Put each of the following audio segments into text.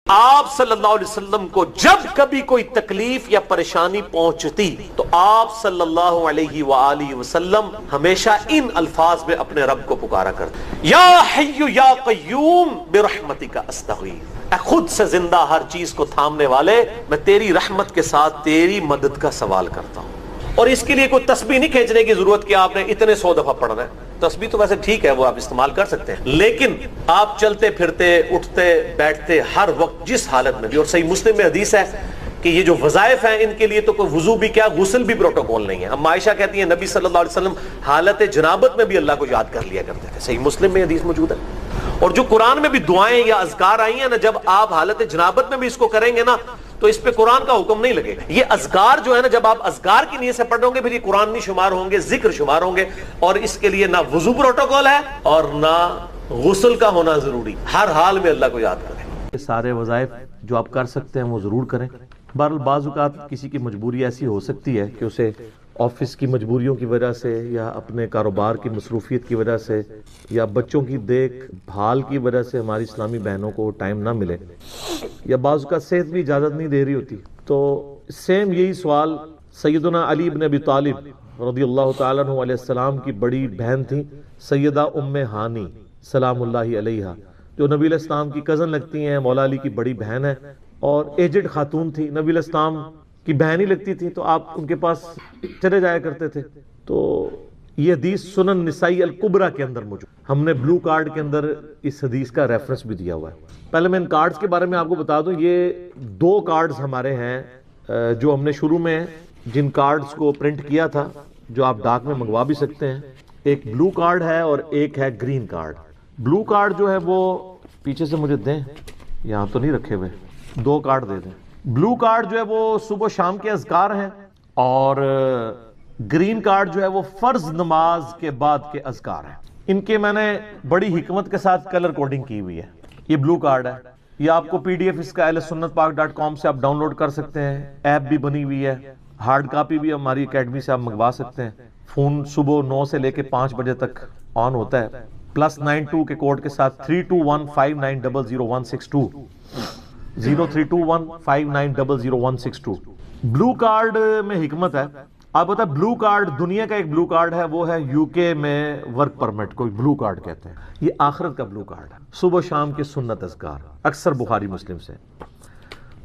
آپ صلی اللہ علیہ وسلم کو جب کبھی کوئی تکلیف یا پریشانی پہنچتی تو آپ صلی اللہ علیہ وآلہ وسلم ہمیشہ ان الفاظ میں اپنے رب کو پکارا کرتے: یا حی یا قیوم برحمتک استغیث، اے خود سے زندہ ہر چیز کو تھامنے والے، میں تیری رحمت کے ساتھ تیری مدد کا سوال کرتا ہوں۔ اور اس کے لیے کوئی تسبیح نہیں کھینچنے کی ضرورت کہ آپ نے اتنے 100 دفعہ پڑھنا ہے۔ تسبیح تو ویسے ٹھیک ہے، وہ آپ استعمال کر سکتے ہیں، لیکن آپ چلتے پھرتے اٹھتے بیٹھتے ہر وقت جس حالت میں بھی، اور صحیح مسلم میں حدیث ہے کہ یہ جو وظائف ہیں ان کے لیے تو کوئی وضو بھی کیا، غسل بھی پروٹوکول نہیں ہے۔ اب عائشہ کہتی ہیں نبی صلی اللہ علیہ وسلم حالت جنابت میں بھی اللہ کو یاد کر لیا کرتے تھے، صحیح مسلم میں حدیث موجود ہے۔ اور جو قرآن میں بھی دعائیں یا اذکار آئی ہیں نا، جب آپ حالت جنابت میں بھی اس کو کریں گے نا تو اس پہ قرآن کا حکم نہیں لگے گا۔ یہ اذکار جو ہے نا، جب آپ اذکار کی نیت سے پڑھ رہے ہوں گے پھر یہ قرآن نہیں شمار ہوں گے، ذکر شمار ہوں گے، اور اس کے لیے نہ وضو پروٹوکول ہے اور نہ غسل کا ہونا ضروری، ہر حال میں اللہ کو یاد کریں۔ یہ سارے وظائف جو آپ کر سکتے ہیں وہ ضرور کریں۔ بہرحال بعض اوقات کسی کی مجبوری ایسی ہو سکتی ہے کہ اسے آفس کی مجبوریوں کی وجہ سے یا اپنے کاروبار کی مصروفیت کی وجہ سے یا بچوں کی دیکھ بھال کی وجہ سے ہماری اسلامی بہنوں کو ٹائم نہ ملے، یا بعض کا صحت بھی اجازت نہیں دے رہی ہوتی، تو سیم یہی سوال سیدنا علی بن ابی طالب رضی اللہ تعالیٰ عنہ علیہ السلام کی بڑی بہن تھی سیدہ ام ہانی سلام اللہ علیہا، جو نبی علیہ السلام کی کزن لگتی ہیں، مولا علی کی بڑی بہن ہے اور ایجڈ خاتون تھی، نبی علیہ السلام کی بہن ہی لگتی تھی، تو آپ ان کے پاس چلے جایا کرتے تھے۔ تو یہ حدیث سنن نسائی الکبریٰ کے اندر موجود، ہم نے بلو کارڈ کے اندر اس حدیث کا ریفرنس بھی دیا ہوا ہے۔ پہلے میں ان کارڈز کے بارے میں آپ کو بتا دوں، یہ 2 کارڈز ہمارے ہیں جو ہم نے شروع میں جن کارڈز کو پرنٹ کیا تھا، جو آپ ڈاک میں منگوا بھی سکتے ہیں۔ ایک بلو کارڈ ہے اور ایک ہے گرین کارڈ۔ بلو کارڈ جو ہے وہ پیچھے سے مجھے دیں، یہاں تو نہیں رکھے ہوئے، 2 کارڈ دے دیں۔ بلو کارڈ جو ہے وہ صبح و شام کے اذکار ہیں، اور گرین کارڈ جو ہے وہ فرض نماز کے بعد کے اذکار ہیں۔ ان کے میں نے بڑی حکمت کے ساتھ کلر کوڈنگ کی ہوئی ہے۔ یہ بلو کارڈ ہے، یہ آپ کو PDF اس کا ahlsunnatpak.com سے آپ ڈاؤن لوڈ کر سکتے ہیں، ایپ بھی بنی ہوئی ہے، ہارڈ کاپی بھی ہماری اکیڈمی سے آپ منگوا سکتے ہیں۔ فون صبح 9 سے لے کے 5 بجے تک آن ہوتا ہے، +92 کے کوڈ کے ساتھ 32159000162 032159000162۔ بلو کارڈ میں حکمت ہے، آپ بتا، بلو کارڈ دنیا کا ایک بلو کارڈ ہے، وہ ہے UK میں ورک پرمٹ کو بلو کارڈ کہتے ہیں۔ یہ آخرت کا بلو کارڈ ہے، صبح شام کے سنت اذکار، اکثر بخاری مسلم سے۔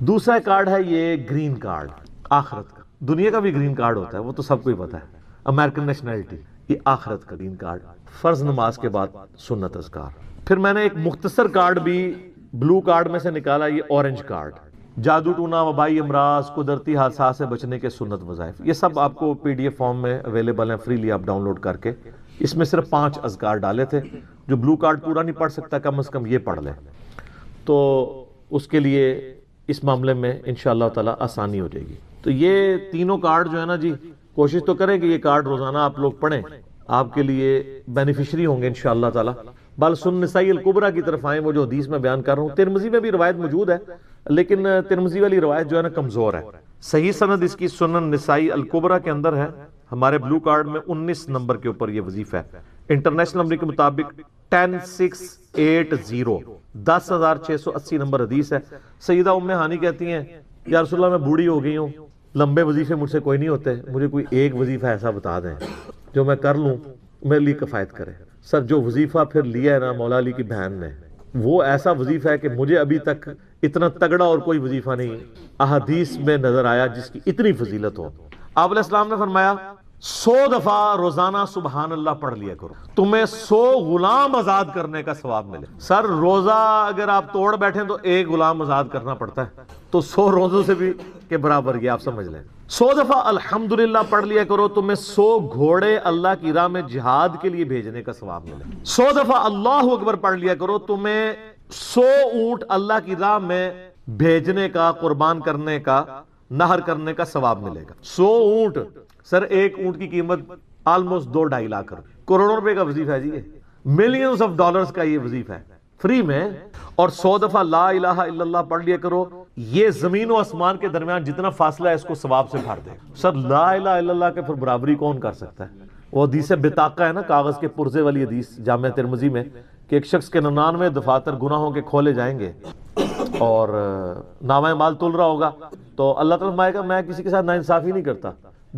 دوسرا کارڈ ہے یہ گرین کارڈ، آخرت کا۔ دنیا کا بھی گرین کارڈ ہوتا ہے، وہ تو سب کو ہی پتا ہے، امریکن نیشنلٹی۔ یہ آخرت کا گرین کارڈ، فرض نماز کے بعد سنت اذکار۔ پھر میں نے ایک مختصر کارڈ بھی بلو کارڈ میں سے نکالا، یہ اورنج کارڈ، جادو ٹونا، وبائی امراض، قدرتی حادثات سے بچنے کے سنت وظائف۔ یہ سب آپ کو PDF فارم میں اویلیبل ہیں، فریلی آپ ڈاؤن لوڈ کر کے۔ اس میں صرف 5 اذکار ڈالے تھے، جو بلو کارڈ پورا نہیں پڑھ سکتا کم از کم یہ پڑھ لے، تو اس کے لیے اس معاملے میں انشاءاللہ تعالی آسانی ہو جائے گی۔ تو یہ تینوں کارڈ جو ہے نا جی، کوشش تو کریں کہ یہ کارڈ روزانہ آپ لوگ پڑھیں، آپ کے لیے بینیفیشری ہوں گے انشاءاللہ تعالی۔ بل سنن نسائی الکبریٰ کی طرف آئیں، وہ جو حدیث میں بیان کر رہا ہوں۔ ترمذی میں بھی روایت موجود ہے، لیکن ترمذی والی روایت جو ہے نا کمزور ہے۔ صحیح سند اس کی سنن نسائی الکبریٰ کے اندر ہے، ہمارے بلو کارڈ میں 19 نمبر کے اوپر یہ وظیفہ ہے۔ انٹرنیشنل نمبر کے مطابق 10680 10680 نمبر حدیث ہے۔ سیدہ ام ہانی کہتی ہیں یا رسول اللہ میں بوڑھی ہو گئی ہوں، لمبے وظیفے مجھ سے کوئی نہیں ہوتے، مجھے کوئی ایک وظیفہ ایسا بتا دیں جو میں کر لوں، میرے لیے کفایت کرے۔ سر جو وظیفہ پھر لیا ہے نا مولا علی کی بہن نے، وہ ایسا وظیفہ ہے کہ مجھے ابھی تک اتنا تگڑا اور کوئی وظیفہ نہیں احادیث میں نظر آیا جس کی اتنی فضیلت ہو۔ آپ علیہ السلام نے فرمایا 100 دفعہ روزانہ سبحان اللہ پڑھ لیا کرو، تمہیں 100 غلام آزاد کرنے کا ثواب ملے۔ سر روزہ اگر آپ توڑ بیٹھیں تو 1 غلام آزاد کرنا پڑتا ہے، تو 100 روزوں سے بھی کے برابر یہ آپ سمجھ لیں۔ 100 دفعہ الحمدللہ پڑھ لیا کرو، تمہیں 100 گھوڑے اللہ کی راہ میں جہاد کے لیے بھیجنے کا ثواب ملے۔ 100 دفعہ اللہ اکبر پڑھ لیا کرو، تمہیں 100 اونٹ اللہ کی راہ میں بھیجنے کا، قربان کرنے کا، نہر کرنے کا ثواب ملے گا۔ 100 اونٹ، سر ایک اونٹ کی قیمت آلموسٹ 2-2.5 لاکھ روپے، کروڑوں روپے کا وظیفہ ہے جی، یہ ملینز آف ڈالرز کا یہ وظیفہ ہے فری میں۔ اور 100 دفعہ لا الہ الا اللہ پڑھ لیا کرو، یہ زمین و آسمان کے درمیان جتنا فاصلہ ہے اس کو ثواب سے بھر دے۔ سر لا الہ الا اللہ کے پھر برابری کون کر سکتا ہے؟ وہ حدیث بطاقہ ہے نا، کاغذ کے پرزے والی حدیث جامع ترمذی میں، کہ ایک شخص کے 99 دفاتر گناہوں کے کھولے جائیں گے اور نامہ مال تل رہا ہوگا تو اللہ تعالیٰ فرمائے گا میں کسی کے ساتھ ناانصافی نہیں کرتا.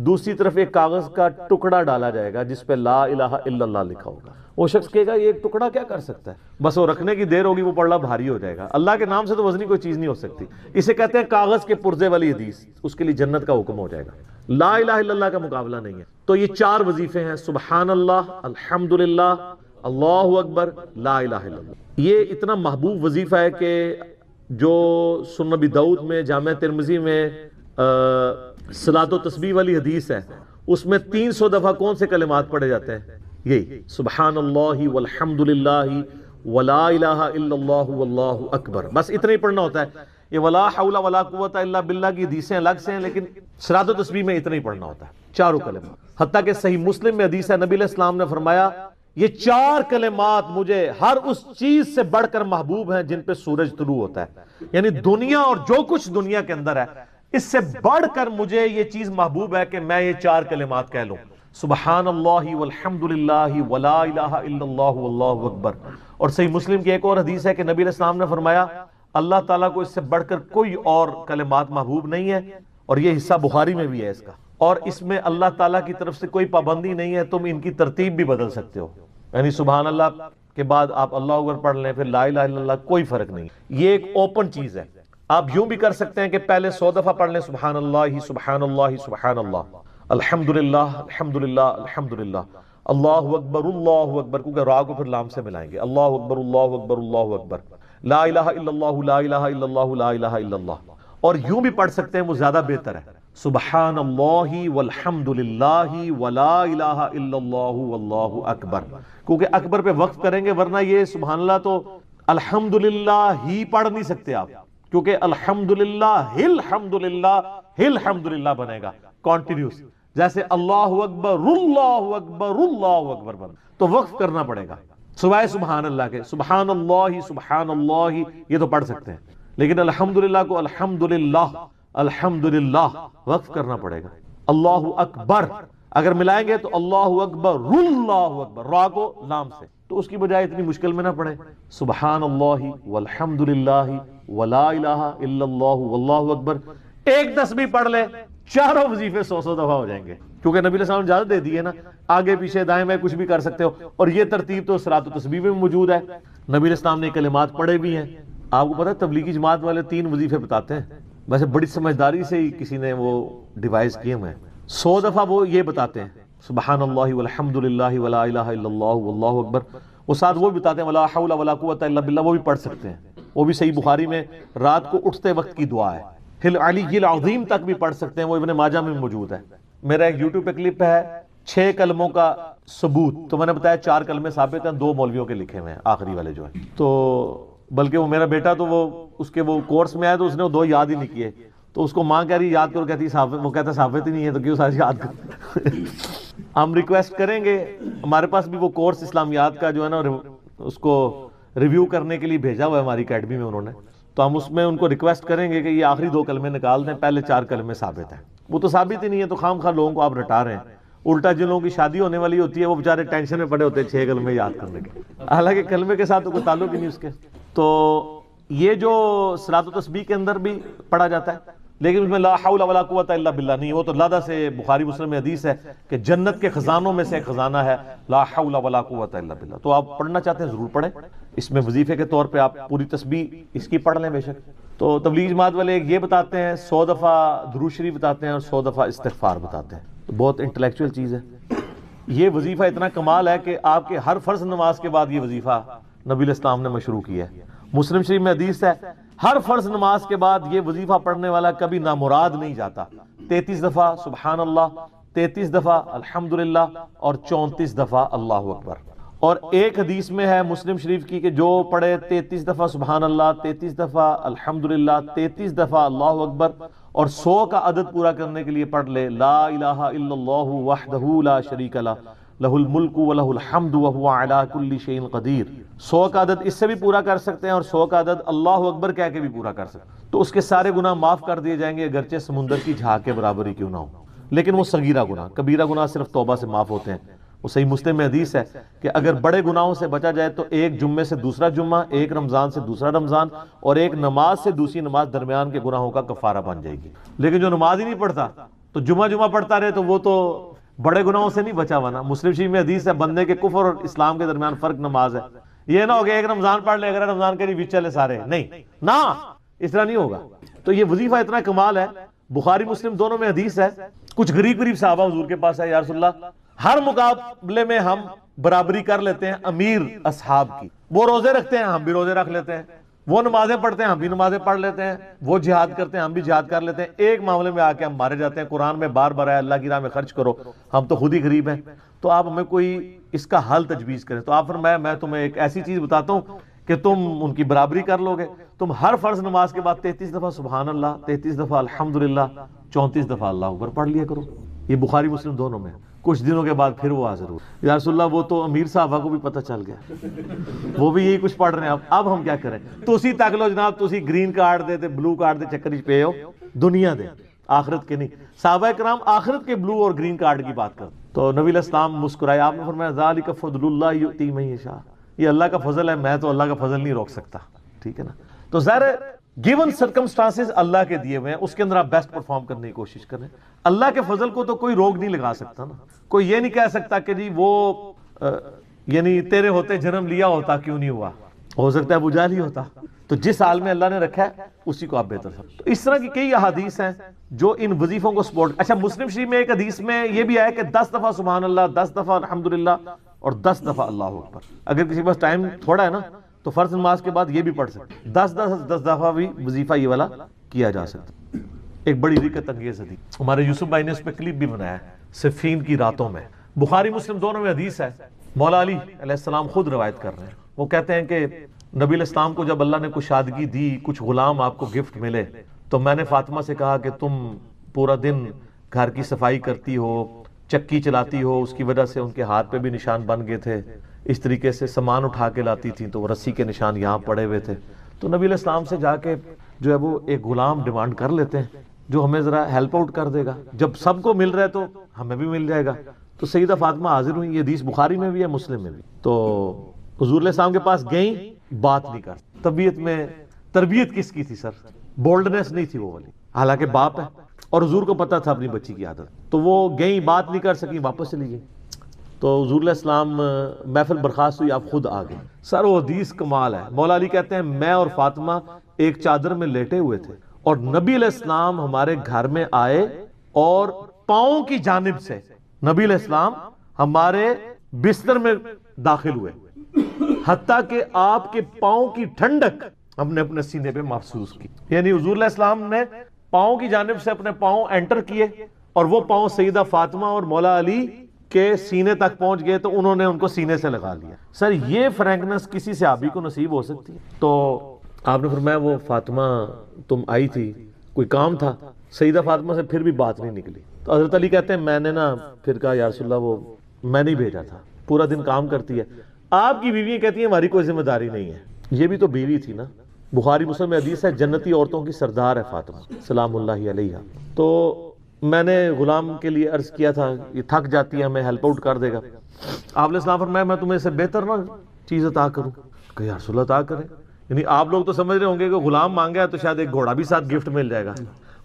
دوسری طرف ایک کاغذ کا ٹکڑا ڈالا جائے گا جس پہ لا الہ الا اللہ لکھا ہوگا. وہ شخص کہے گا یہ ایک ٹکڑا کیا کر سکتا ہے، بس وہ رکھنے کی دیر ہوگی وہ پڑھنا بھاری ہو جائے گا. اللہ کے نام سے تو وزنی کوئی چیز نہیں ہو سکتی. اسے کہتے ہیں کاغذ کے پرزے والی حدیث. اس کے لیے جنت کا حکم ہو جائے گا. لا الہ الا اللہ کا مقابلہ نہیں ہے. تو یہ 4 وظیفے ہیں، سبحان اللہ، الحمدللہ، اللہ اکبر، لا الہ الا اللہ. یہ اتنا محبوب وظیفہ ہے کہ جو سنن نبی داؤد میں، جامع ترمذی میں صلاۃ و تسبیح والی حدیث ہے اس میں 300 دفعہ کون سے کلمات پڑھے جاتے ہیں؟ یہی سبحان اللہ والحمدللہ ولا الہ الا اللہ واللہ اکبر. بس اتنا ہی پڑھنا ہوتا ہے. یہ ولا حول ولا قوت الا باللہ کی حدیثیں الگ سے ہیں لیکن صلاۃ و تسبیح میں اتنا ہی پڑھنا ہوتا ہے، 4 کلمات. حتیٰ کہ صحیح مسلم میں حدیث ہے، نبی علیہ السلام نے فرمایا یہ 4 کلمات مجھے ہر اس چیز سے بڑھ کر محبوب ہیں جن پہ سورج طلوع ہوتا ہے. یعنی دنیا اور جو کچھ دنیا کے اندر ہے اس سے بڑھ کر مجھے یہ چیز محبوب ہے کہ میں یہ 4 کلمات کہہ لوں، سبحان اللہ والحمدللہ ولا الہ الا اللہ واللہ اکبر. اور صحیح مسلم کی ایک اور حدیث ہے کہ نبی علیہ السلام نے فرمایا اللہ تعالیٰ کو اس سے بڑھ کر کوئی اور کلمات محبوب نہیں ہے. اور یہ حصہ بخاری میں بھی ہے اس کا. اور اس میں اللہ تعالیٰ کی طرف سے کوئی پابندی نہیں ہے، تم ان کی ترتیب بھی بدل سکتے ہو. یعنی سبحان اللہ کے بعد آپ اللہ اکبر پڑھ لیں، پھر لا الہ الا اللہ، کوئی فرق نہیں. یہ ایک اوپن چیز ہے. آپ یوں بھی کر سکتے ہیں کہ پہلے 100 دفعہ پڑھ لیں سبحان اللہ سبحان اللہ سبحان اللہ، الحمدللہ الحمدللہ الحمدللہ، اللہ اکبر کیونکہ را کو پھر لام سے ملائیں گے، اللہ اکبر اللہ اکبر اللہ اکبر، لا الہ الا اللہ لا الہ الا اللہ لا الہ الا اللہ. اور یوں بھی پڑھ سکتے ہیں، وہ زیادہ بہتر ہے، سبحان اللہ والحمدللہ ولا الہ الا اللہ واللہ اکبر. کیونکہ اکبر پہ وقف کریں گے، ورنہ یہ سبحان اللہ تو الحمدللہ ہی پڑھ نہیں سکتے آپ، کیونکہ الحمدللہ الحمدللہ الحمدللہ بنے گا کنٹینیوس. جیسے اللہ اکبر اللہ اکبر اللہ اکبر بن، تو وقف کرنا پڑے گا سوائے سبحان اللہ کے. سبحان اللہ یہ تو پڑھ سکتے ہیں، لیکن الحمدللہ کو الحمدللہ الحمدللہ وقف کرنا پڑے گا. اللہ اکبر اگر ملائیں گے تو اللہ اکبر اللہ اکبر، را کو لام سے، تو اس کی بجائے اتنی مشکل میں نہ پڑھیں. سبحان اللہ والحمدللہ ولا الہ الا اللہ واللہ اکبر. ایک تسبیح پڑھ لے، 4 وظیفے 100 دفعہ ہو جائیں گے، کیونکہ نبی علیہ السلام نے اجازت دے دی ہے نا، آگے پیچھے دائیں بائیں کچھ بھی کر سکتے ہو. اور یہ ترتیب تو صلاۃ و تسبیح میں موجود ہے. نبی علیہ السلام نے کلمات پڑھے بھی ہیں. آپ کو پتہ ہے تبلیغی جماعت والے 3 وظیفے بتاتے ہیں، ویسے بڑی سمجھداری سے ہی کسی نے وہ ڈیوائز کیے ہوئے ہیں. 100 دفعہ وہ یہ بتاتے ہیں سبحان اللہ والحمدللہ ولا الہ الا اللہ واللہ اکبر. وہ ساتھ وہ بھی بتاتے ہیں ولا حول ولا قوت الا باللہ، وہ بھی پڑھ سکتے ہیں. وہ بھی صحیح بخاری میں رات کو اٹھتے وقت کی دعا ہے. ہل علی العظیم تک بھی پڑھ سکتے ہیں، وہ ابن ماجہ میں موجود ہے. میرا ایک یوٹیوب پہ کلپ ہے 6 کلموں کا ثبوت، تو میں نے بتایا 4 کلمے ثابت ہیں، 2 مولویوں کے لکھے ہوئے ہیں آخری والے جو ہیں. تو بلکہ وہ میرا بیٹا تو وہ اس کے وہ کورس میں آیا تو اس نے وہ 2 یاد ہی نہیں کیے، تو اس کو ماں کہہ رہی یاد کرو، کہتی ثابت، وہ کہتا ثابت ہی نہیں ہے تو کیوں ساری یاد کر. ہم ریکویسٹ کریں گے، ہمارے پاس بھی وہ کورس اسلامیات کا جو ہے نا اس کو ریویو کرنے کے لیے بھیجا ہوا ہے ہماری اکیڈمی میں انہوں نے، تو ہم اس میں ان کو ریکویسٹ کریں گے کہ یہ آخری 2 کلمے نکال دیں، پہلے 4 کلمے ثابت ہیں. وہ تو ثابت ہی نہیں ہے، تو خام خواہ لوگوں کو آپ رٹا رہے ہیں. الٹا جن لوگوں کی شادی ہونے والی ہوتی ہے وہ بیچارے ٹینشن میں پڑے ہوتے ہیں 6 کلمے یاد کرنے کے، حالانکہ کلمے کے ساتھ تو کوئی تعلق ہی نہیں اس کے. تو یہ جو صلاۃ و تسبیح کے اندر بھی پڑھا جاتا ہے، لیکن اس میں لا حول ولا قوت الا باللہ نہیں. وہ تو لادہ سے بخاری مسلم میں حدیث ہے کہ جنت کے خزانوں میں سے ایک خزانہ ہے لا حول ولا قوت الا باللہ. تو آپ پڑھنا چاہتے ہیں ضرور پڑھیں. اس میں وظیفے کے طور پہ آپ پوری تسبیح اس کی پڑھ لیں بے شک. تو تبلیغ جماعت والے یہ بتاتے ہیں 100 دفعہ درود شریف بتاتے ہیں اور 100 دفعہ استغفار بتاتے ہیں. تو بہت انٹلیکچوئل چیز ہے. یہ وظیفہ اتنا کمال ہے کہ آپ کے ہر فرض نماز کے بعد یہ وظیفہ نبی علیہ السلام نے مشروع کیا ہے. مسلم شریف میں حدیث ہے ہر فرض نماز کے بعد یہ وظیفہ پڑھنے والا کبھی نامراد نہیں جاتا. 33 دفعہ سبحان اللہ، 33 دفعہ الحمدللہ اور 34 دفعہ اللہ اکبر. اور ایک حدیث میں ہے مسلم شریف کی کہ جو پڑھے 33 دفعہ سبحان اللہ، 33 دفعہ الحمدللہ، 33 دفعہ اللہ اکبر اور 100 کا عدد پورا کرنے کے لیے پڑھ لے لا الہ الا اللہ وحدہ لا شریک لہ لہ الملک ولہ الحمد وہو علی کل شیء قدیر. 100 کا عدد اس سے بھی پورا کر سکتے ہیں اور 100 کا عدد اللہ اکبر کہہ کے بھی پورا کر سکتے ہیں. تو اس کے سارے گناہ معاف کر دیے جائیں گے، اگرچہ سمندر کی جھاگ کے برابر ہی کیوں نہ ہو. لیکن وہ صغیرہ گناہ، کبیرہ گناہ صرف توبہ سے معاف ہوتے ہیں. وہ صحیح مسلم میں حدیث ہے کہ اگر بڑے گناہوں سے بچا جائے تو ایک جمعے سے دوسرا جمعہ، ایک رمضان سے دوسرا رمضان، اور ایک نماز سے دوسری نماز درمیان کے گناہوں کا کفارہ بن جائے گی۔ لیکن جو نماز ہی نہیں پڑھتا تو جمعہ پڑھتا رہے تو وہ تو بڑے گناہوں سے نہیں بچا ہوا نا۔ مسلم شریف میں حدیث ہے بندے کے کفر اور اسلام کے درمیان فرق نماز ہے۔ یہ نہ ہو کہ ایک رمضان پڑھ لے، اگر رمضان کے لیے چلے سارے، نہیں نا، اس طرح نہیں ہوگا۔ تو یہ وظیفہ اتنا کمال ہے، بخاری مسلم دونوں میں حدیث ہے۔ کچھ غریب صحابہ حضور کے پاس ہے، یا رسول اللہ ہر مقابلے میں ہم برابری کر لیتے ہیں امیر اصحاب کی، وہ روزے رکھتے ہیں ہم بھی روزے رکھ لیتے ہیں، وہ نمازیں پڑھتے ہیں ہم بھی نمازیں پڑھ لیتے ہیں، وہ جہاد کرتے ہیں ہم بھی جہاد کر لیتے ہیں، ایک معاملے میں آ کے ہم مارے جاتے ہیں۔ قرآن میں بار بار ہے اللہ کی راہ میں خرچ کرو، ہم تو خود ہی غریب ہیں، تو آپ ہمیں کوئی اس کا حل تجویز کریں۔ تو آپ فرمایا میں تمہیں ایک ایسی چیز بتاتا ہوں کہ تم ان کی برابری کر لو گے، تم ہر فرض نماز کے بعد 33 دفعہ سبحان اللہ، 33 دفعہ الحمدللہ، 34 دفعہ اللہ اکبر پڑھ لیا کرو۔ یہ بخاری مسلم دونوں میں۔ کچھ دنوں کے بعد پھر وہ حاضر ہوئے، یا رسول اللہ وہ تو امیر صحابہ کو بھی پتہ چل گیا، وہ بھی یہی کچھ پڑھ رہے ہیں، اب ہم کیا کریں؟ تسی تک لو جناب، تسی گرین کارڈ دے تے بلو کارڈ دے چکر پہ ہو، دنیا دے آخرت کے نہیں۔ صحابہ کرام آخرت کے بلو اور گرین کارڈ کی بات کر، تو نبی علیہ السلام مسکرائے، آپ نے فرمایا ذالک فضل اللہ یؤتی من یشاء، یہ اللہ کا فضل ہے، میں تو اللہ کا فضل نہیں روک سکتا، ٹھیک ہے نا۔ تو ظاہر گیون سرکمسٹانسز اللہ کے دیے ہوئے ہیں، اس کے اندر آپ بیسٹ پرفارم کرنے کی کوشش کریں۔ اللہ کے فضل کو تو کوئی روک نہیں لگا سکتا نا، کوئی یہ نہیں کہہ سکتا کہ جی وہ یعنی تیرے ہوتے جنم لیا ہوتا کیوں نہیں ہوا، ہو سکتا ہے ابو جہل ہی ہوتا۔ تو جس حال میں اللہ نے رکھا ہے اسی کو آپ بہتر سمجھیں۔ تو اس طرح کی کئی احادیث ہیں جو ان وظیفوں کو سپورٹ۔ اچھا مسلم شریف میں ایک حدیث میں یہ بھی آیا کہ 10 دفعہ سبحان اللہ، 10 دفعہ الحمدللہ اور 10 دفعہ اللہ اکبر۔ اگر کسی کے پاس ٹائم تھوڑا ہے نا تو فرض نماز کے بعد یہ بھی پڑھ سکتے، 10 دفعہ بھی وظیفہ یہ والا کیا جا سکتا۔ ایک بڑی رکت انگیز حدیث ہمارے یوسف بھائی نے اس پہ کلپ بھی بنایا ہے، صفین کی راتوں میں، بخاری مسلم دونوں میں حدیث ہے۔ مولا علی علیہ السلام خود روایت کر رہے ہیں، وہ کہتے ہیں کہ نبی علیہ السلام کو جب اللہ نے کچھ شادگی دی، کچھ غلام آپ کو گفٹ ملے، تو میں نے فاطمہ سے کہا کہ تم پورا دن گھر کی صفائی کرتی ہو، چکی چلاتی ہو، اس کی وجہ سے ان کے ہاتھ پہ بھی نشان بن گئے تھے، اس طریقے سے سامان اٹھا کے لاتی تھیں تو وہ رسی کے نشان یہاں پڑے ہوئے تھے۔ تو نبی علیہ السلام سے جا کے جو ہے وہ ایک غلام ڈیمانڈ کر لیتے ہیں جو ہمیں ذرا ہیلپ آؤٹ کر دے گا، جب سب کو مل رہا ہے تو ہمیں بھی مل جائے گا۔ تو سیدہ فاطمہ حاضر ہوئی، یہ حدیث بخاری میں بھی ہے مسلم میں بھی۔ تو حضور علیہ السلام کے پاس گئیں، بات نہیں کر، طبیعت میں تربیت کس کی تھی سر؟ بولڈنس نہیں تھی وہ والی، حالانکہ باپ ہے اور حضور کو پتا تھا اپنی بچی کی عادت، تو وہ گئیں، بات نہیں کر سکی، واپس چلی گئی۔ تو حضور علیہ السلام محفل برخاست ہوئی، آپ خود آ گئے۔ سر وہ حدیث کمال ہے، مولا علی کہتے ہیں میں اور فاطمہ ایک چادر میں لیٹے ہوئے تھے اور نبی علیہ السلام ہمارے گھر میں آئے اور پاؤں کی جانب سے نبی علیہ السلام ہمارے بستر میں داخل ہوئے، حتیٰ کہ آپ کے پاؤں کی ٹھنڈک ہم نے اپنے سینے پہ محسوس کی۔ یعنی حضور علیہ السلام نے پاؤں کی جانب سے اپنے پاؤں انٹر کیے اور وہ پاؤں سیدہ فاطمہ اور مولا علی کے سینے تک پہنچ گئے تو انہوں نے ان کو سینے سے لگا لیا۔ سر یہ فرینکنس کسی صحابی کو نصیب ہو سکتی ہے؟ تو آپ نے فرمایا وہ فاطمہ تم آئی تھی، کوئی کام تھا؟ سیدہ فاطمہ سے پھر بھی بات نہیں نکلی۔ تو حضرت علی کہتے ہیں میں نے نا پھر کہا یا رسول اللہ وہ میں نہیں بھیجا تھا، پورا دن کام کرتی ہے۔ آپ کی بیویاں کہتی ہیں ہماری کوئی ذمہ داری نہیں ہے، یہ بھی تو بیوی تھی نا۔ بخاری مسلم میں حدیث ہے جنتی عورتوں کی سردار ہے فاطمہ سلام اللہ علیہا۔ تو میں نے غلام کے لیے عرض کیا تھا یہ تھک جاتی ہے، ہمیں ہیلپ آؤٹ کر دے گا۔ آپ علیہ السلام فرمایا میں تمہیں سے بہتر نہ چیز عطا کروں؟ کہ یا رسول اللہ عطا کریں۔ یعنی آپ لوگ تو سمجھ رہے ہوں گے کہ غلام مانگا ہے تو شاید ایک گھوڑا بھی ساتھ گفٹ مل جائے گا۔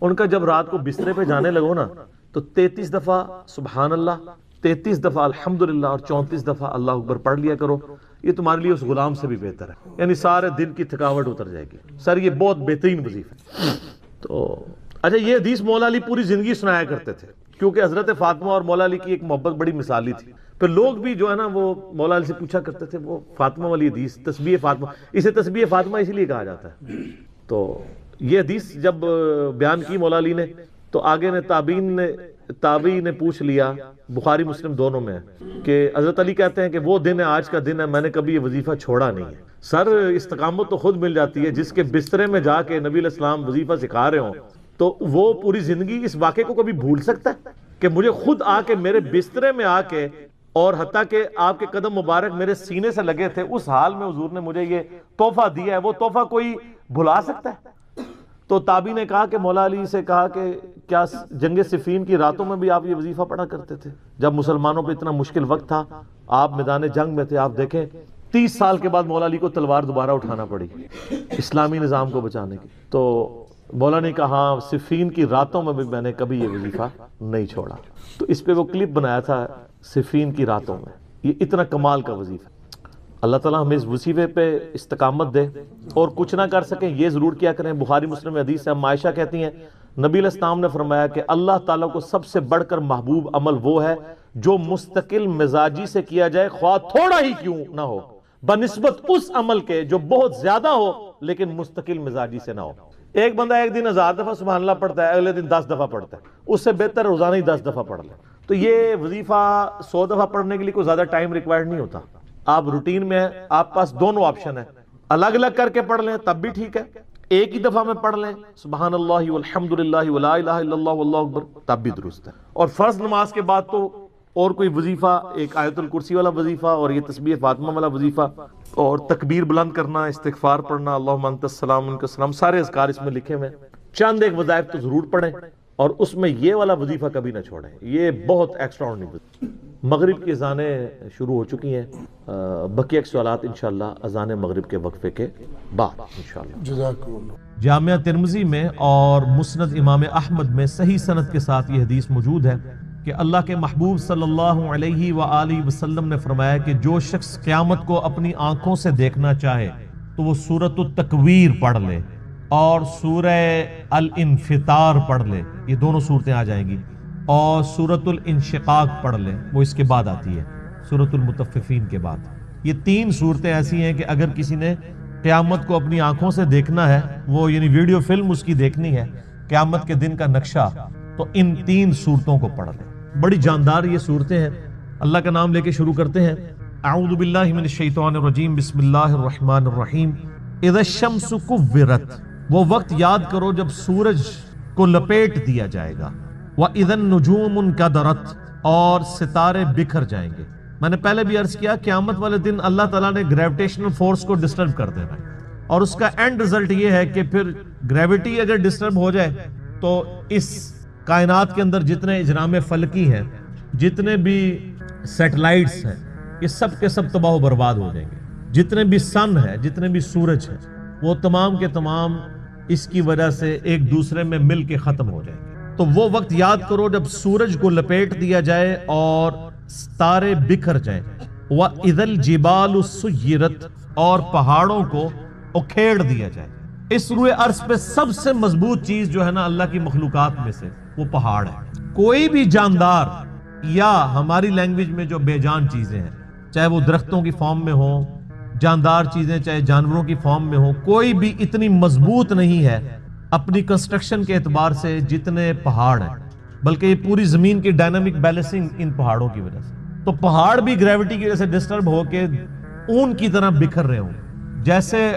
ان کا جب رات کو بسترے پہ جانے لگو نا تو 33 دفعہ سبحان اللہ، 33 دفعہ الحمدللہ اور 34 دفعہ اللہ اکبر پڑھ لیا کرو، یہ تمہارے لیے اس غلام سے بھی بہتر ہے، یعنی سارے دن کی تھکاوٹ اتر جائے گی۔ سر یہ بہت بہترین وظیفہ ہے۔ تو اچھا یہ حدیث مولا علی پوری زندگی سنایا کرتے تھے کیونکہ حضرت فاطمہ اور مولا علی کی ایک محبت بڑی مثالی تھی۔ پھر لوگ بھی جو ہے نا وہ مولا علی سے پوچھا کرتے تھے وہ فاطمہ والی حدیث، تسبیح فاطمہ، اسے تسبیح فاطمہ اسی لیے کہا جاتا ہے۔ تو یہ حدیث جب بیان کی مولا علی نے تو آگے نے تابعین نے پوچھ لیا، بخاری مسلم دونوں میں ہے کہ حضرت علی کہتے ہیں کہ وہ دن ہے آج کا دن ہے، میں نے کبھی یہ وظیفہ چھوڑا نہیں ہے۔ سر استقامت تو خود مل جاتی ہے، جس کے بسترے میں جا کے نبی علیہ السلام وظیفہ سکھا رہے ہوں تو وہ پوری زندگی اس واقعے کو کبھی بھول سکتا ہے کہ مجھے خود آ کے میرے بسترے میں آ کے اور حتیٰ کہ آپ کے قدم مبارک میرے سینے سے لگے تھے، اس حال میں حضور نے مجھے یہ تحفہ دیا ہے، وہ تحفہ کوئی بھلا سکتا ہے؟ تو تابعی نے کہا کہ مولا علی سے کہا کہ کیا جنگ صفین کی راتوں میں بھی آپ یہ وظیفہ پڑھا کرتے تھے؟ جب مسلمانوں پہ اتنا مشکل وقت تھا، آپ میدان جنگ میں تھے، آپ دیکھیں 30 سال کے بعد مولا علی کو تلوار دوبارہ اٹھانا پڑی اسلامی نظام کو بچانے کی، تو مولا نے کہا ہاں صفین کی راتوں میں بھی میں نے کبھی یہ وظیفہ نہیں چھوڑا. تو اس پہ وہ کلپ بنایا تھا صفین کی راتوں میں. یہ اتنا کمال کا وظیفہ. اللہ تعالیٰ ہمیں اس وظیفے پہ استقامت دے، اور کچھ نہ کر سکیں یہ ضرور کیا کریں. بخاری مسلم میں حدیث ہے، عائشہ کہتی ہیں نبی علیہ السلام نے فرمایا کہ اللہ تعالیٰ کو سب سے بڑھ کر محبوب عمل وہ ہے جو مستقل مزاجی سے کیا جائے، خواہ تھوڑا ہی کیوں نہ ہو، بنسبت اس عمل کے جو بہت زیادہ ہو لیکن مستقل مزاجی سے نہ ہو. ایک بندہ ایک دن 1000 دفعہ سبحان اللہ پڑھتا ہے، اگلے دن 10 دفعہ پڑھتا ہے، اس سے بہتر روزانہ ہی 10 دفعہ پڑھ لے. تو یہ وظیفہ 100 دفعہ پڑھنے کے لیے کوئی زیادہ ٹائم ریکوائرڈ نہیں ہوتا. آپ روٹین میں ہیں، آپ پاس دونوں آپشن ہیں، الگ الگ کر کے پڑھ لیں تب بھی ٹھیک ہے، ایک ہی دفعہ میں پڑھ لیں سبحان اللہ والحمدللہ ولا الہ الا اللہ واللہ اکبر تب بھی درست ہے. اور فرض نماز کے بعد تو اور کوئی وظیفہ، ایک آیت الکرسی والا وظیفہ اور یہ تسبیح فاطمہ والا وظیفہ اور تکبیر بلند کرنا، استغفار پڑھنا، اللہم انت السلام منک السلام، سارے اذکار اس میں لکھے ہوئے ہیں. چند ایک وظائف تو ضرور پڑھیں، اور اس میں یہ والا وظیفہ کبھی نہ چھوڑیں. یہ بہت ایکسٹرا آرڈنری. مغرب کی اذانیں شروع ہو چکی ہیں، بقیہ صلوات انشاءاللہ اذان مغرب کے وقفے کے بعد انشاءاللہ. جزاکم اللہ. جامعہ ترمذی میں اور مسند امام احمد میں صحیح سند کے ساتھ یہ حدیث موجود ہے کہ اللہ کے محبوب صلی اللہ علیہ وآلہ وسلم نے فرمایا کہ جو شخص قیامت کو اپنی آنکھوں سے دیکھنا چاہے تو وہ سورۃ التکویر پڑھ لے اور سورہ الانفطار پڑھ لے، یہ دونوں صورتیں آ جائیں گی، اور سورۃ الانشقاق پڑھ لے، وہ اس کے بعد آتی ہے سورۃ المطففین کے بعد. یہ 3 صورتیں ایسی ہیں کہ اگر کسی نے قیامت کو اپنی آنکھوں سے دیکھنا ہے، وہ یعنی ویڈیو فلم اس کی دیکھنی ہے قیامت کے دن کا نقشہ، تو ان 3 صورتوں کو پڑھ لے. بڑی جاندار یہ صورتیں ہیں. اللہ کا نام لے کے شروع کرتے ہیں. اعوذ باللہ من الشیطان الرجیم، بسم اللہ الرحمن الرحیم. اذا الشمس کورت، وہ وقت یاد کرو جب سورج کو لپیٹ دیا جائے گا. وَإِذَا النُّجُومُ انْكَدَرَتْ، اور ستارے بکھر جائیں گے. میں نے پہلے بھی عرض کیا قیامت والے دن اللہ تعالیٰ نے گریویٹیشنل فورس کو ڈسٹرب کر دینا ہے، اور اس کا اینڈ رزلٹ یہ ہے کہ پھر گریویٹی اگر ڈسٹرب ہو جائے تو اس کائنات کے اندر جتنے اجرام فلکی ہیں، جتنے بھی سیٹلائٹس ہیں، یہ سب کے سب تباہ و برباد ہو جائیں گے. جتنے بھی سن ہے، جتنے بھی سورج ہیں، وہ تمام کے تمام اس کی وجہ سے ایک دوسرے میں مل کے ختم ہو جائیں گے. تو وہ وقت یاد کرو جب سورج کو لپیٹ دیا جائے اور ستارے بکھر جائیں. وَإِذَا الْجِبَالُ سُيِّرَتْ، اور پہاڑوں کو اکھیڑ دیا جائے. اس روئے عرض پہ سب سے مضبوط چیز جو ہے نا اللہ کی مخلوقات میں سے، وہ پہاڑ ہے. کوئی بھی جاندار یا ہماری لینگویج میں جو بے جان چیزیں ہیں، چاہے وہ درختوں کی فارم میں ہوں، جاندار چیزیں چاہے جانوروں کی فارم میں ہوں، کوئی بھی اتنی مضبوط نہیں ہے اپنی کنسٹرکشن کے اعتبار سے جتنے پہاڑ ہیں. بلکہ یہ پوری زمین کی ڈائنامک بیلنسنگ ان پہاڑوں کی وجہ سے. تو پہاڑ بھی گریوٹی کی وجہ سے ڈسٹرب ہو کے اون کی طرح بکھر رہے ہوں. جیسے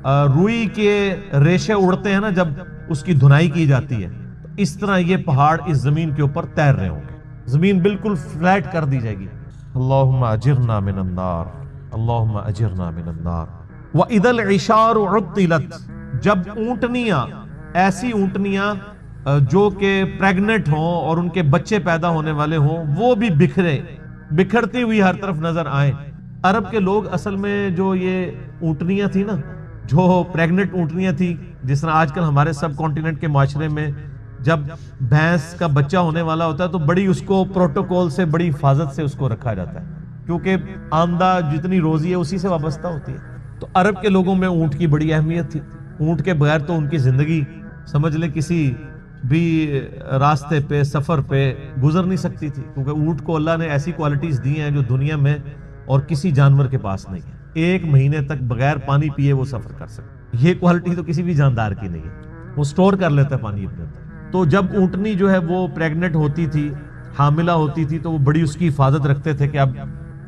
روئی کے ریشے اڑتے ہیں نا جب اس کی دھنائی کی جاتی ہے، تو اس طرح یہ پہاڑ اس زمین کے اوپر تیر رہے ہوں گے. زمین بالکل فلیٹ کر دی جائے گی. اللہم اجرنا من النار، اللہم اجرنا من النار. وَإِذَا الْعِشَارُ عُطِّلَتْ، جب اونٹنیاں، ایسی اونٹنیاں جو کہ پریگنٹ ہوں اور ان کے بچے پیدا ہونے والے ہوں، وہ بھی بکھرتی ہوئی ہر طرف نظر آئیں. عرب کے لوگ اصل میں جو یہ اونٹنیاں تھی نا، جو پریگنٹ اونٹنیاں تھی، جس طرح آج کل ہمارے سب کانٹیننٹ کے معاشرے میں جب بھینس کا بچہ ہونے والا ہوتا ہے تو بڑی اس کو پروٹوکول سے، بڑی حفاظت سے اس کو رکھا جاتا ہے، کیونکہ آمدہ جتنی روزی ہے اسی سے وابستہ ہوتی ہے. تو عرب کے لوگوں میں اونٹ کی بڑی اہمیت تھی. اونٹ کے بغیر تو ان کی زندگی سمجھ لے کسی بھی راستے پہ، سفر پہ گزر نہیں سکتی تھی، کیونکہ اونٹ کو اللہ نے ایسی کوالٹیز دی ہیں جو دنیا میں اور کسی جانور کے پاس نہیں ہے. 1 مہینے تک بغیر پانی پیے وہ سفر کر سکتے. یہ کوالٹی تو کسی بھی جاندار کی نہیں ہے، وہ سٹور کر لیتا ہے پانی اپنے اندر. تو جب اونٹنی جو ہے وہ پریگنٹ ہوتی تھی، حاملہ ہوتی تھی، تو وہ بڑی اس کی حفاظت رکھتے تھے کہ اب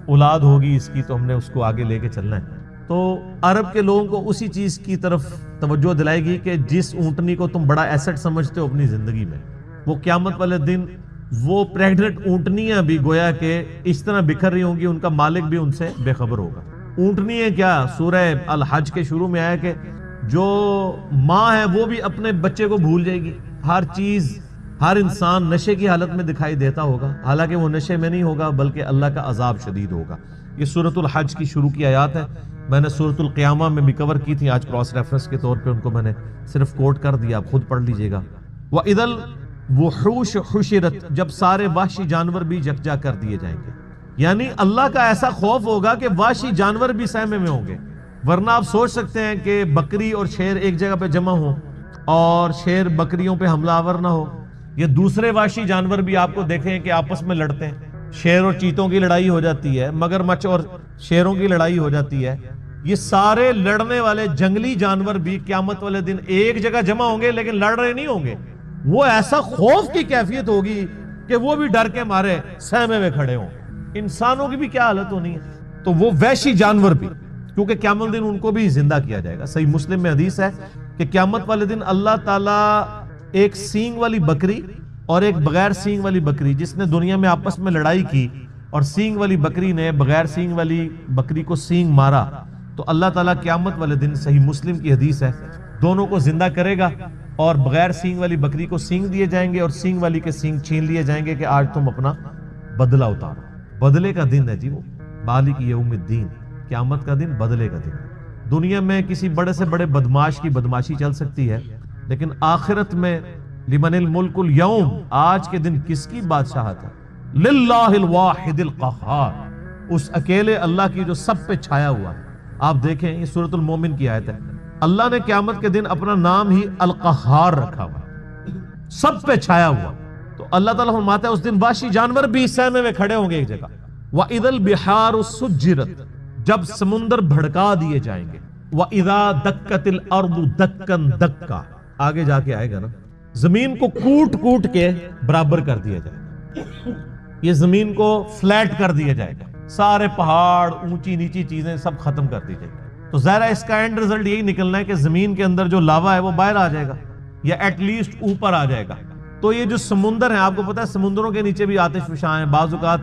اولاد ہوگی اس کی تو ہم نے اس کو آگے لے کے چلنا ہے. تو عرب کے لوگوں کو اسی چیز کی طرف توجہ دلائے گی کہ جس اونٹنی کو تم بڑا ایسٹ سمجھتے ہو اپنی زندگی میں، وہ قیامت والے دن وہ پریگنٹ اونٹنیاں بھی گویا کہ اس طرح بکھر رہی ہوں گی، ان کا مالک بھی ان سے بے خبر ہوگا. اونٹنیاں کیا، سورہ الحج کے شروع میں آیا کہ جو ماں ہے وہ بھی اپنے بچے کو بھول جائے گی. ہر چیز ہر انسان نشے کی حالت میں دکھائی دیتا ہوگا، حالانکہ وہ نشے میں نہیں ہوگا بلکہ اللہ کا عذاب شدید ہوگا۔ یہ سورۃ الحج کی شروع کی آیات ہے، میں نے سورۃ القیامہ میں بھی کور کی تھی، آج کراس ریفرنس کے طور پہ ان کو میں نے صرف کوٹ کر دیا، آپ خود پڑھ لیجئے گا۔ وَإِذَا الْوُحُوشُ حُشِرَتْ، جب سارے وحشی جانور بھی یکجا کر دیے جائیں گے، یعنی اللہ کا ایسا خوف ہوگا کہ وحشی جانور بھی سہمے میں ہوں گے۔ ورنہ آپ سوچ سکتے ہیں کہ بکری اور شیر ایک جگہ پہ جمع ہوں اور شیر بکریوں پہ حملہ آور نہ ہو، یہ دوسرے وحشی جانور بھی آپ کو دیکھیں کہ آپس میں لڑتے ہیں، شیر اور چیتوں کی لڑائی ہو جاتی ہے، مگرمچھ اور شیروں کی لڑائی ہو جاتی ہے، یہ سارے لڑنے والے جنگلی جانور بھی قیامت والے دن ایک جگہ جمع ہوں گے لیکن لڑ رہے نہیں ہوں گے۔ وہ ایسا خوف کی کیفیت ہوگی کہ وہ بھی ڈر کے مارے سہمے میں کھڑے ہوں۔ انسانوں کی بھی کیا حالت ہونی ہے، تو وہ وحشی جانور بھی، کیونکہ قیامت دن ان کو بھی زندہ کیا جائے گا۔ صحیح مسلم میں حدیث ہے کہ قیامت والے دن اللہ تعالیٰ ایک سینگ والی بکری اور ایک بغیر سینگ والی بکری، جس نے دنیا میں آپس میں لڑائی کی اور سینگ والی بکری نے بغیر سینگ والی بکری کو سینگ مارا، تو اللہ تعالیٰ قیامت والے دن، صحیح مسلم کی حدیث ہے، دونوں کو زندہ کرے گا اور بغیر سینگ والی بکری کو سینگ دیے جائیں گے اور سینگ والی کے سینگ چھین لیے جائیں گے کہ آج تم اپنا بدلہ اتارو۔ بدلے کا دن ہے جی، وہ مالک یوم الدین، قیامت کا دن بدلے کا دن۔ دنیا میں کسی بڑے سے بڑے بدماش کی بدماشی چل سکتی ہے، لیکن آخرت میں لمن الملک اليوم، آج کے دن کس کی بادشاہت ہے؟ للہ الواحد القہار، اس اکیلے اللہ کی جو سب پہ چھایا ہوا ہے۔ آپ دیکھیں یہ سورۃ المومن کی آیت ہے، اللہ نے قیامت کے دن اپنا نام ہی القہار رکھا ہوا، سب پہ چھایا ہوا۔ تو اللہ تعالیٰ فرماتا ہے اس دن وحشی جانور بھی سہمے میں کھڑے ہوں گے ایک جگہ۔ وَإِذَا الْبِحَارُ سُجِّرَتْ، جب سمندر بھڑکا دیے جائیں گے۔ وَإِذَا دَكَّتِ الْأَرْضُ دَكًّا دَكًّا، آگے جا کے آئے گا نا، زمین کو کوٹ کوٹ کے برابر کر دیا جائے گا، یہ زمین کو فلیٹ کر دیا جائے گا، سارے پہاڑ، اونچی نیچی چیزیں سب ختم کر دی جائے گی۔ تو ظاہر ہے اس کا اینڈ رزلٹ یہی نکلنا ہے کہ زمین کے اندر جو لاوا ہے وہ باہر آ جائے گا یا ایٹ لیسٹ اوپر آ جائے گا۔ تو یہ جو سمندر ہیں، آپ کو پتا ہے سمندروں کے نیچے بھی آتش فشاں ہیں، بعض اوقات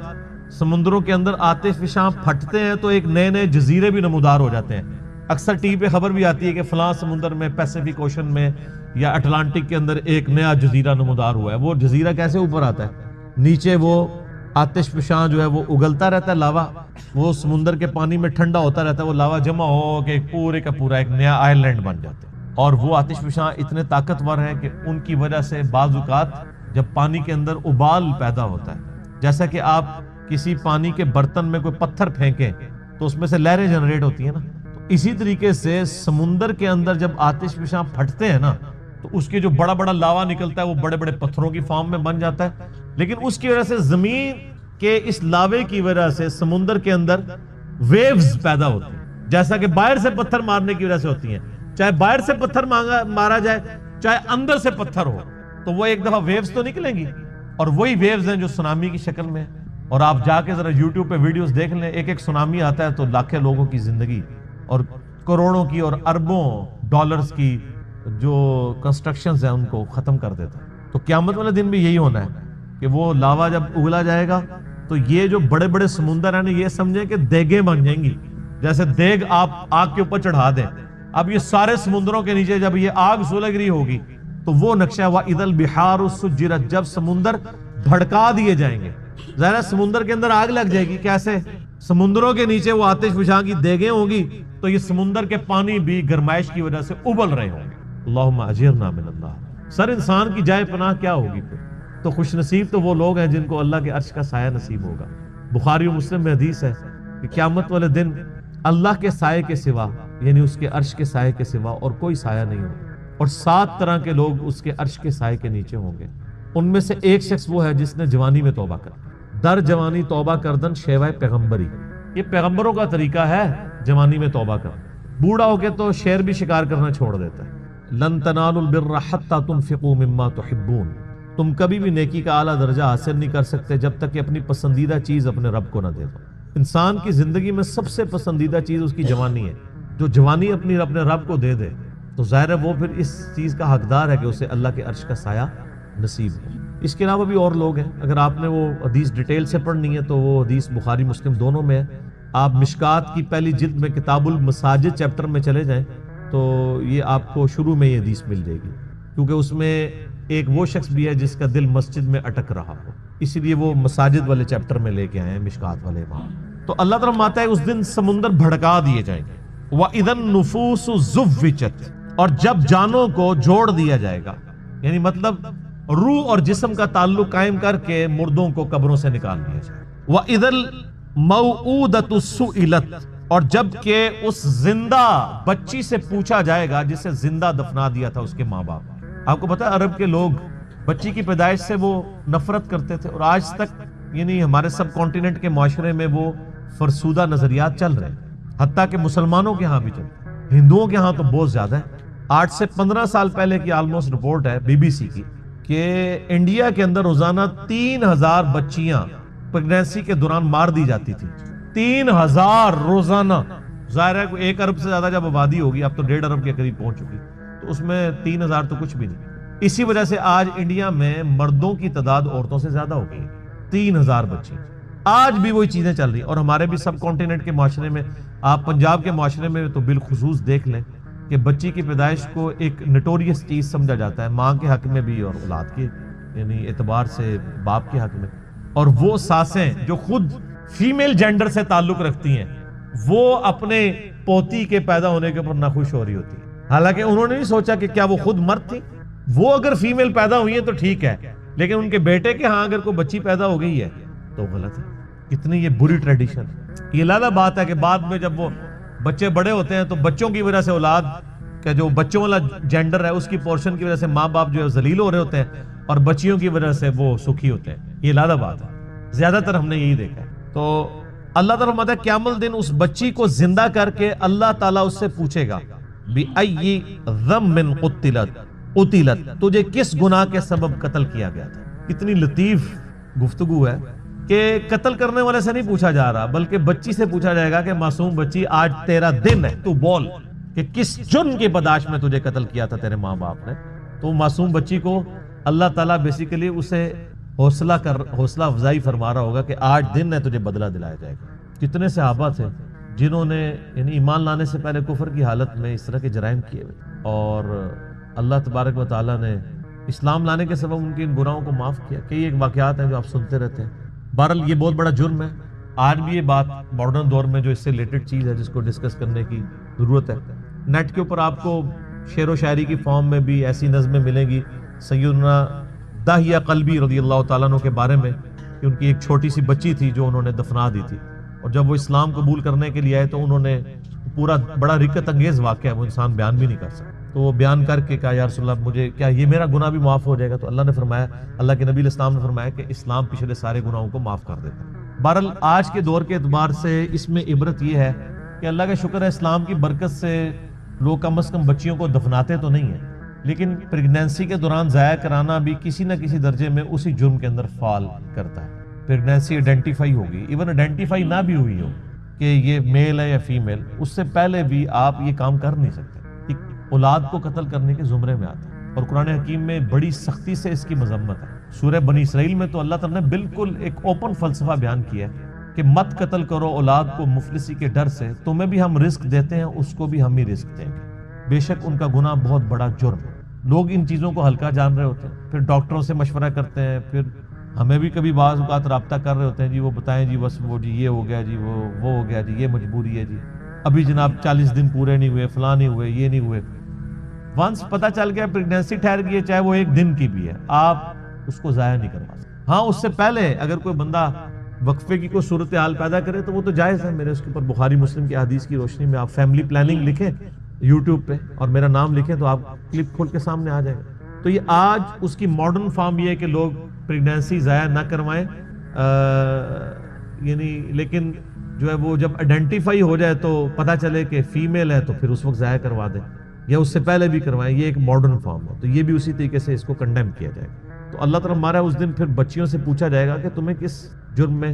سمندروں کے اندر آتش فشاں پھٹتے ہیں تو ایک نئے نئے جزیرے بھی نمودار ہو جاتے ہیں۔ اکثر ٹی وی پہ خبر بھی آتی ہے کہ فلاں سمندر میں، پیسیفک اوشن میں یا اٹلانٹک کے اندر ایک نیا جزیرہ نمودار ہوا ہے۔ وہ جزیرہ کیسے اوپر آتا ہے؟ نیچے وہ آتش فشاں جو ہے وہ اگلتا رہتا ہے، لاوا وہ سمندر کے پانی میں ٹھنڈا ہوتا رہتا ہے، وہ لاوا جمع ہو کے پورے کا پورا ایک نیا آئل لینڈ بن جاتا ہے۔ اور وہ آتش فشاں اتنے طاقتور ہیں کہ ان کی وجہ سے بعض اوقات جب پانی کے اندر ابال پیدا ہوتا ہے، جیسا کہ آپ کسی پانی کے برتن میں کوئی پتھر پھینکیں تو اس میں سے لہریں جنریٹ ہوتی ہیں نا، تو اسی طریقے سے سمندر کے اندر جب آتش فشاں پھٹتے ہیں نا تو اس کے جو بڑا بڑا لاوا نکلتا ہے وہ بڑے بڑے پتھروں کی فارم میں بن جاتا ہے، لیکن اس کی وجہ سے زمین کے اس لاوے کی وجہ سے سمندر کے اندر ویوز پیدا ہوتی ہیں، جیسا کہ باہر سے پتھر مارنے کی وجہ سے ہوتی ہیں، چاہے باہر سے پتھر مارا جائے چاہے اندر سے پتھر ہو، تو وہ ایک دفعہ ویوز تو نکلیں گی، اور وہی ویوز ہیں جو سونامی کی شکل میں۔ اور آپ جا کے ذرا یوٹیوب پہ ویڈیوز دیکھ لیں، ایک ایک سونامی آتا ہے تو لاکھوں لوگوں کی زندگی اور کروڑوں کی اور اربوں ڈالرز کی جو کنسٹرکشنز ہیں ان کو ختم کر دیتا ہے۔ تو قیامت والے دن بھی یہی ہونا ہے کہ وہ لاوا جب اگلا جائے گا تو یہ جو بڑے بڑے سمندر ہیں یہ سمجھیں کہ دیگیں بن جائیں گی، جیسے دیگ آپ آگ کے اوپر چڑھا دیں۔ اب یہ سارے سمندروں کے نیچے جب یہ آگ سلگ رہی ہوگی تو وہ نقشہ وَإِذَا الْبِحَارُ سُجِّرَتْ، جب سمندر بھڑکا دیے جائیں گے۔ ظاہر ہے سمندر کے اندر آگ لگ جائے گی، کیسے؟ سمندروں کے نیچے وہ آتش فشاں کی دیگیں ہوں گی تو یہ سمندر کے پانی بھی گرمائش کی وجہ سے ابل رہے ہوں گے۔ اللہم اجرنا من النار۔ سر انسان کی جائے پناہ کیا ہوگی پھر؟ تو خوش نصیب تو وہ لوگ ہیں جن کو اللہ کے عرش کا سایہ نصیب ہوگا۔ بخاری و مسلم میں حدیث ہے کہ قیامت والے دن اللہ کے سائے کے سوا، یعنی اس کے عرش کے سائے کے سوا اور کوئی سایہ نہیں ہوگا، اور 7 طرح کے لوگ اس کے عرش کے سائے کے نیچے ہوں گے۔ ان میں سے ایک شخص وہ ہے جس نے جوانی میں توبہ کر، در جوانی توبہ کردن شیوائے پیغمبری، یہ پیغمبروں کا طریقہ ہے جوانی میں توبہ کر۔ بوڑھا ہو کے تو شیر بھی شکار کرنا چھوڑ دیتا ہے۔ لن تنالوا البر حتى تنفقوا مما تحبون، تم کبھی بھی نیکی کا اعلیٰ درجہ حاصل نہیں کر سکتے جب تک کہ اپنی پسندیدہ چیز اپنے رب کو نہ دے دو۔ انسان کی زندگی میں سب سے پسندیدہ چیز اس کی جوانی ہے، جو جوانی اپنے رب کو دے دے تو ظاہر ہے وہ پھر اس چیز کا حقدار ہے کہ اسے اللہ کے عرش کا سایہ نصیب ہو۔ اس کے علاوہ بھی اور لوگ ہیں، اگر آپ نے وہ حدیث ڈیٹیل سے پڑھنی ہے تو وہ حدیث بخاری مسلم دونوں میں ہے۔ آپ مشکات کی پہلی جلد میں کتاب المساجد چیپٹر میں چلے جائیں تو یہ آپ کو شروع میں یہ حدیث مل جائے گی، کیونکہ اس میں ایک وہ شخص بھی ہے جس کا دل مسجد میں اٹک رہا ہو، اسی لیے وہ مساجد والے چیپٹر میں لے کے آئے ہیں مشکات والے امام۔ تو اللہ تعالیٰ فرماتا ہے اس دن سمندر بھڑکا دیے جائیں گے، وَإِذَا النُّفُوسُ زُوِّجَتْ، اور جب جانوں کو جوڑ دیا جائے گا، یعنی مطلب روح اور جسم کا تعلق قائم کر کے مردوں کو قبروں سے نکال دیا جائے۔ وَإِذَا الْمَوْءُودَةُ سُئِلَتْ، اور جب کہ اس زندہ بچی سے پوچھا جائے گا جسے زندہ دفنا دیا تھا اس کے ماں باپ۔ آپ کو پتا ہے عرب کے لوگ بچی کی پیدائش سے وہ نفرت کرتے تھے، اور آج تک یعنی ہمارے سب کانٹیننٹ کے معاشرے میں وہ فرسودہ نظریات چل رہے ہیں، حتیٰ کہ مسلمانوں کے ہاں بھی چلتے ہیں، ہندوؤں کے ہاں تو بہت زیادہ ہے۔ 8 سے 15 سال پہلے کی آلموسٹ رپورٹ ہے BBC کی کہ انڈیا کے اندر روزانہ 3000 بچیاں پریگنینسی کے دوران مار دی جاتی تھی، 3000 روزانہ۔ ظاہر ہے 1 ارب سے زیادہ جب آبادی ہوگی، اب تو 1.5 ارب کے قریب پہنچ چکی، تو اس میں 3000 تو کچھ بھی نہیں۔ اسی وجہ سے آج انڈیا میں مردوں کی تعداد عورتوں سے زیادہ ہو گئی، 3000 بچے۔ آج بھی وہی چیزیں چل رہی ہیں، اور ہمارے بھی سب کانٹیننٹ کے معاشرے میں، آپ پنجاب کے معاشرے میں تو بالخصوص دیکھ لیں کہ بچی کی پیدائش کو ایک نٹوریس چیز سمجھا جاتا ہے، ماں کے حق میں بھی اور اولاد کے یعنی اعتبار سے باپ کے حق میں۔ اور وہ ساسیں جو خود فیمیل جینڈر سے تعلق رکھتی ہیں، وہ اپنے پوتی کے پیدا ہونے کے اوپر ناخوش ہو رہی ہوتی ہیں، حالانکہ انہوں نے نہیں سوچا کہ کیا وہ خود مرد تھی۔ وہ اگر فیمیل پیدا ہوئی ہے تو ٹھیک ہے، لیکن ان کے بیٹے کے ہاں اگر کوئی بچی پیدا ہو گئی ہے تو غلط ہے۔ کتنی یہ بری ٹریڈیشن۔ یہ علیحدہ بات ہے کہ بعد میں جب وہ بچے بڑے ہوتے ہیں تو بچوں کی وجہ سے اولاد کا جو بچوں والا جینڈر ہے اس کی پورشن کی وجہ سے ماں باپ جو ہے ذلیل ہو رہے ہوتے ہیں، اور بچیوں کی وجہ سے وہ سکھی ہوتے ہیں۔ یہ علیحدہ بات ہے، زیادہ تر ہم نے یہی دیکھا ہے۔ تو اللہ تعالیٰ فرماتا ہے قیامت دن اس بچی کو زندہ کر کے اللہ تعالیٰ اس سے پوچھے گا بِأَيِّ ذَنبٍ قُتِلَتْ، تجھے کس گناہ کے سبب قتل کیا گیا تھا۔ کتنی لطیف گفتگو ہے کہ قتل کرنے والے سے نہیں پوچھا جا رہا، بلکہ بچی سے پوچھا جائے گا کہ معصوم بچی آج تیرا دن ہے، تو بول کہ کس جرم کی پاداش میں تجھے قتل کیا تھا تیرے ماں باپ نے۔ تو معصوم بچی کو اللہ تعالیٰ بیسیکلی اسے حوصلہ افزائی فرما رہا ہوگا کہ آج دن ہے، تجھے بدلہ دلایا جائے گا۔ کتنے صحابہ تھے جنہوں نے یعنی ایمان لانے سے پہلے کفر کی حالت میں اس طرح کے جرائم کیے ہوئے، اور اللہ تبارک و تعالیٰ نے اسلام لانے کے سبب ان کی ان گناہوں کو معاف کیا۔ کئی ایک واقعات ہیں جو آپ سنتے رہتے ہیں۔ بہرحال یہ بہت بڑا جرم ہے۔ آج بھی یہ بات ماڈرن دور میں جو اس سے ریلیٹڈ چیز ہے جس کو ڈسکس کرنے کی ضرورت ہے۔ نیٹ کے اوپر آپ کو شعر و شاعری کی فارم میں بھی ایسی نظمیں ملیں گی سیدنا داہیہ قلبی رضی اللہ تعالیٰ عنہ کے بارے میں، کہ ان کی ایک چھوٹی سی بچی تھی جو انہوں نے دفنا دی تھی، اور جب وہ اسلام قبول کرنے کے لیے آئے تو انہوں نے پورا بڑا رکت انگیز واقعہ ہے، وہ انسان بیان بھی نہیں کر سکتا، تو وہ بیان کر کے کہا یا رسول اللہ مجھے کیا یہ میرا گناہ بھی معاف ہو جائے گا؟ تو اللہ نے فرمایا، اللہ کے نبی علیہ السلام نے فرمایا کہ اسلام پچھلے سارے گناہوں کو معاف کر دیتا ہے۔ بہرحال آج کے دور کے اعتبار سے اس میں عبرت یہ ہے کہ اللہ کا شکر ہے اسلام کی برکت سے لوگ کم از کم بچیوں کو دفناتے تو نہیں ہیں، لیکن پریگنینسی کے دوران ضائع کرانا بھی کسی نہ کسی درجے میں اسی جرم کے اندر فال کرتا ہے۔ پریگنینسی آئیڈینٹیفائی ہوگی، ایون آئیڈینٹیفائی نہ بھی ہوئی ہو کہ یہ میل ہے یا فیمیل، اس سے پہلے بھی آپ یہ کام کر نہیں سکتے، ایک اولاد کو قتل کرنے کے زمرے میں آتا ہے، اور قرآن حکیم میں بڑی سختی سے اس کی مذمت ہے۔ سورہ بنی اسرائیل میں تو اللہ تعالیٰ نے بالکل ایک اوپن فلسفہ بیان کیا ہے کہ مت قتل کرو اولاد کو مفلسی کے ڈر سے، تمہیں بھی ہم رزق دیتے ہیں، اس کو بھی ہم ہی رزق دیں گے، بے شک ان کا گناہ بہت بڑا جرم ہے۔ لوگ ان چیزوں کو ہلکا جان رہے ہوتے ہیں، پھر ڈاکٹروں سے مشورہ کرتے ہیں، پھر ہمیں بھی کبھی بعض اوقات رابطہ کر رہے ہوتے ہیں، جی وہ بتائیں جی بس وہ جی یہ ہو گیا جی وہ ہو گیا جی یہ مجبوری ہے جی ابھی جناب 40 دن پورے نہیں ہوئے، فلاں نہیں ہوئے، یہ نہیں ہوئے۔ ونس پتہ چل گیا پریگنینسی ٹھہر گئی ہے، چاہے وہ 1 دن کی بھی ہے، آپ اس کو ضائع نہیں کروا سکتے۔ ہاں اس سے پہلے اگر کوئی بندہ وقفے کی کوئی صورتحال پیدا کرے تو وہ تو جائز ہے، میرے اس کے اوپر بخاری مسلم کی حدیث کی روشنی میں آپ فیملی پلاننگ لکھیں یوٹیوب پہ اور میرا نام لکھیں تو آپ کلپ کھول کے سامنے آ جائے گا۔ تو یہ آج اس کی ماڈرن فارم یہ ہے کہ لوگ پریگنینسی ضائع نہ کروائیں، یعنی لیکن جو ہے وہ جب آئیڈینٹیفائی ہو جائے تو پتہ چلے کہ فیمیل ہے تو پھر اس وقت ضائع کروا دیں، یا اس سے پہلے بھی کروائیں، یہ ایک ماڈرن فارم ہے، تو یہ بھی اسی طریقے سے اس کو کنڈیم کیا جائے گا۔ تو اللہ تعالیٰ ہمارا اس دن پھر بچیوں سے پوچھا جائے گا کہ تمہیں کس جرم میں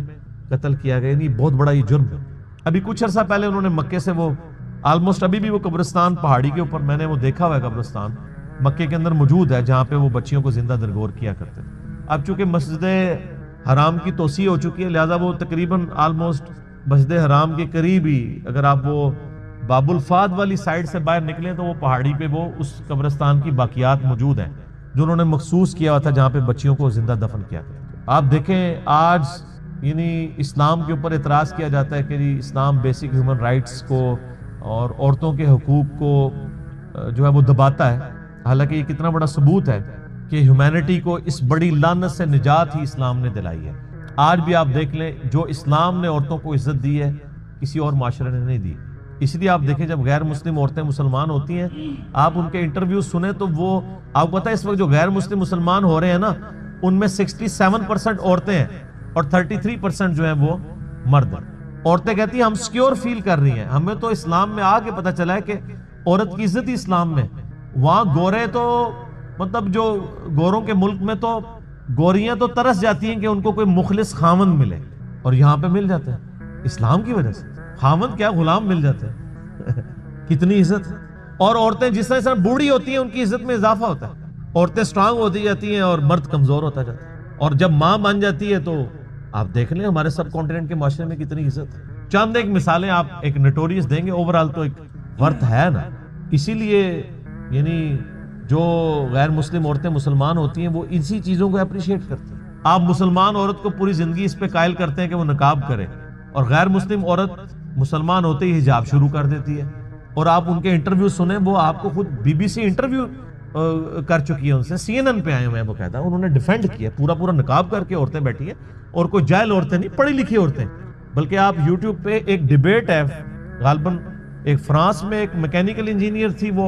قتل کیا گیا، یعنی بہت بڑا یہ جرم ہے۔ ابھی کچھ عرصہ پہلے انہوں نے مکے سے وہ آلموسٹ ابھی بھی وہ قبرستان پہاڑی کے اوپر میں نے وہ دیکھا ہوا ہے، قبرستان مکے کے اندر موجود ہے جہاں پہ وہ بچیوں کو زندہ درگور کیا کرتے تھے۔ اب چونکہ مسجد حرام کی توسیع ہو چکی ہے، لہذا وہ تقریباً آلموسٹ مسجد حرام کے قریب ہی، اگر آپ وہ باب الفاد والی سائڈ سے باہر نکلیں تو وہ پہاڑی پہ وہ اس قبرستان کی باقیات موجود ہیں، جو انہوں نے مخصوص کیا ہوا تھا جہاں پہ بچیوں کو زندہ دفن کیا گیا. آپ دیکھیں آج یعنی اسلام کے اوپر اعتراض کیا جاتا ہے کہ جی اسلام بیسک ہیومن رائٹس کو اور عورتوں کے حقوق کو جو ہے وہ دباتا ہے. حالانکہ یہ کتنا بڑا ثبوت ہے کہ ہیومینٹی کو اس بڑی لعنت سے نجات ہی اسلام نے دلائی ہے. آج بھی آپ دیکھ لیں جو اسلام نے عورتوں کو عزت دی ہے کسی اور معاشرے نے نہیں دی. اس لیے آپ دیکھیں جب غیر مسلم عورتیں مسلمان ہوتی ہیں آپ ان کے انٹرویو سنیں تو وہ آپ کو پتہ ہے اس وقت جو غیر مسلم مسلمان ہو رہے ہیں نا ان میں 67% عورتیں ہیں اور 33% جو ہیں وہ مرد ہیں. عورتیں کہتی ہیں ہم سیکیور فیل کر رہی ہیں, ہمیں تو اسلام میں آ کے پتہ چلا ہے کہ عورت کی عزت ہی اسلام میں. وہاں گورے تو مطلب جو گوروں کے ملک میں تو گوریاں تو ترس جاتی ہیں کہ ان کو کوئی مخلص خاوند ملے, اور یہاں پہ مل جاتے ہیں اسلام کی وجہ سے. خاوند کیا غلام مل جاتے ہیں. کتنی عزت ہے. اور عورتیں جس طرح بوڑھی ہوتی ہیں ان کی عزت میں اضافہ ہوتا ہے. عورتیں سٹرانگ ہوتی جاتی ہیں اور مرد کمزور ہوتا جاتا ہے. اور جب ماں بن جاتی ہے تو آپ دیکھ لیں ہمارے سب کانٹیننٹ کے معاشرے میں کتنی عزت ہے. چند ایک مثالیں آپ ایک نوٹوریس دیں گے, اوورال تو ایک ورتھ ہے نا. اسی لیے یعنی جو غیر مسلم عورتیں مسلمان ہوتی ہیں وہ اسی چیزوں کو اپریشیٹ کرتی ہیں. آپ مسلمان عورت کو پوری زندگی اس پہ قائل کرتے ہیں کہ وہ نقاب کرے, اور غیر مسلم عورت مسلمان ہوتے ہی حجاب شروع کر دیتی ہے. اور آپ ان کے انٹرویو سنیں, وہ آپ کو خود BBC انٹرویو کر چکی ہے ان سے, CNN پہ آئے ہوئے ہیں باقاعدہ, انہوں نے ڈیفینڈ کیا پورا نقاب کر کے عورتیں بیٹھی ہیں, اور کوئی جاہل عورتیں نہیں, پڑھی لکھی عورتیں. بلکہ آپ یوٹیوب پہ ایک ڈیبیٹ ہے غالباً ایک فرانس میں ایک میکینیکل انجینئر تھی, وہ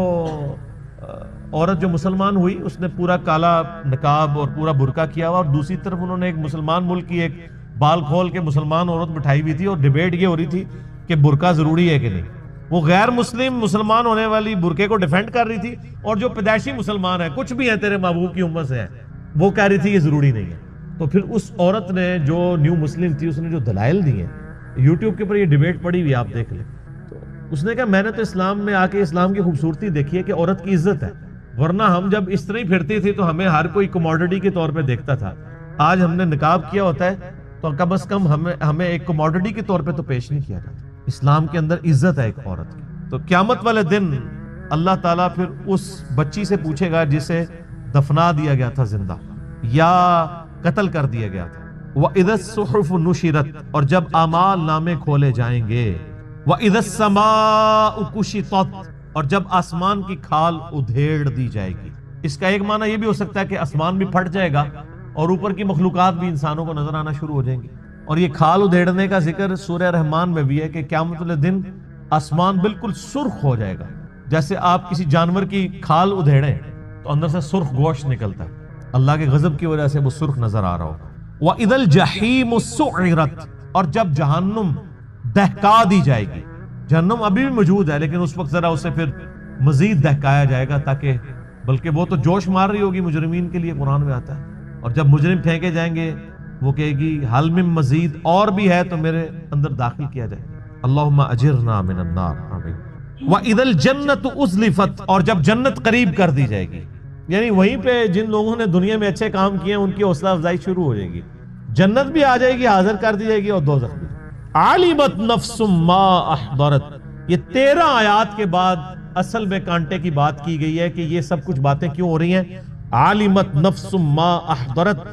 عورت جو مسلمان ہوئی اس نے پورا کالا نقاب اور پورا برقع کیا ہوا, اور دوسری طرف انہوں نے ایک مسلمان ملک کی ایک بال کھول کے مسلمان عورت بٹھائی ہوئی تھی, اور ڈیبیٹ یہ ہو رہی تھی کہ برقع ضروری ہے کہ نہیں. وہ غیر مسلم مسلمان ہونے والی برقعے کو ڈیفینڈ کر رہی تھی, اور جو پیدائشی مسلمان ہے کچھ بھی ہے تیرے محبوب کی امت سے ہے وہ کہہ رہی تھی یہ ضروری نہیں ہے. تو پھر اس عورت نے جو نیو مسلم تھی اس نے جو دلائل دی ہیں یوٹیوب کے اوپر یہ ڈیبیٹ پڑی ہوئی آپ دیکھ لیں, تو اس نے کہا میں نے تو اسلام میں آ کے اسلام کی خوبصورتی دیکھی ہے کہ عورت کی عزت ہے, ورنہ ہم جب اس طرح ہی پھرتی تھی تو ہمیں ہر کوئی کموڈٹی کے طور پہ دیکھتا تھا. آج ہم نے نقاب کیا ہوتا ہے تو کم از کم ہمیں ایک کموڈٹی کے طور پہ تو پیش نہیں کیا جاتا. اسلام کے اندر عزت ہے ایک عورت کی. تو قیامت والے دن اللہ تعالیٰ پھر اس بچی سے پوچھے گا جسے دفنا دیا گیا تھا زندہ یا قتل کر دیا گیا تھا. وَإِذَا الصُّحُفُ نُشِرَتْ, اور جب اعمال نامے کھولے جائیں گے. وَإِذَا السَّمَاءُ كُشِطَتْ, اور جب آسمان کی کھال ادھیڑ دی جائے گی. اس کا ایک معنی یہ بھی ہو سکتا ہے کہ آسمان بھی پھٹ جائے گا اور اوپر کی مخلوقات بھی انسانوں کو نظر آنا شروع ہو جائیں گی. اور یہ کھال ادھیڑنے کا ذکر سورہ رحمان میں بھی ہے کہ قیامت والے دن آسمان بالکل سرخ ہو جائے گا. جیسے آپ کسی جانور کی کھال ادھیڑیں تو اندر سے سرخ گوشت نکلتا ہے, اللہ کے غضب کی وجہ سے وہ سرخ نظر آ رہا ہوگا. وَإِذَا الْجَحِيمُ سُعِّرَتْ, اور جب جہنم دہکا دی جائے گی. جہنم ابھی بھی موجود ہے لیکن اس وقت ذرا اسے پھر مزید دہکایا جائے گا, تاکہ بلکہ وہ تو جوش مار رہی ہوگی مجرمین کے لیے, قرآن میں آتا ہے. اور جب مجرم پھینکے جائیں گے وہ کہے گی حل من مزید, اور بھی ہے تو میرے اندر داخل کیا جائے. اللہم اجرنا من النار, آمین. وَإِذَا الْجَنَّةُ أُزْلِفَتْ, اور جب جنت قریب کر دی جائے گی, یعنی وہیں پہ جن لوگوں نے دنیا میں اچھے کام کیے ہیں ان کی حوصلہ افزائی شروع ہو جائے گی. جنت بھی آ جائے گی, حاضر کر دی جائے گی, اور دوزخ بھی. عَلِمَتْ نَفْسٌ مَا أَحْضَرَتْ, یہ 13 آیات کے بعد اصل میں کانٹے کی بات کی گئی ہے کہ یہ سب کچھ باتیں کیوں ہو رہی ہیں. عَلِمَتْ نَفْسٌ مَا أَحْضَرَتْ,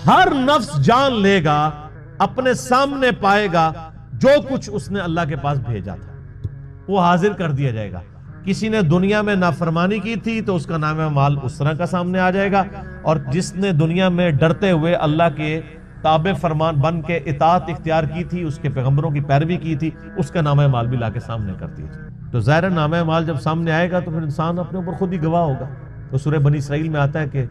ہر نفس جان لے گا, اپنے سامنے پائے گا جو کچھ اس نے اللہ کے پاس بھیجا تھا, وہ حاضر کر دیا جائے گا. کسی نے دنیا میں نافرمانی کی تھی تو اس کا نام اعمال اس طرح کا سامنے آ جائے گا, اور جس نے دنیا میں ڈرتے ہوئے اللہ کے تابع فرمان بن کے اطاعت اختیار کی تھی, اس کے پیغمبروں کی پیروی کی تھی, اس کا نام اعمال بھی لا کے سامنے کر دیا جائے. تو ظاہر نام اعمال جب سامنے آئے گا تو پھر انسان اپنے اوپر خود ہی گواہ ہوگا. تو سورہ بنی اسرائیل میں آتا ہے کہ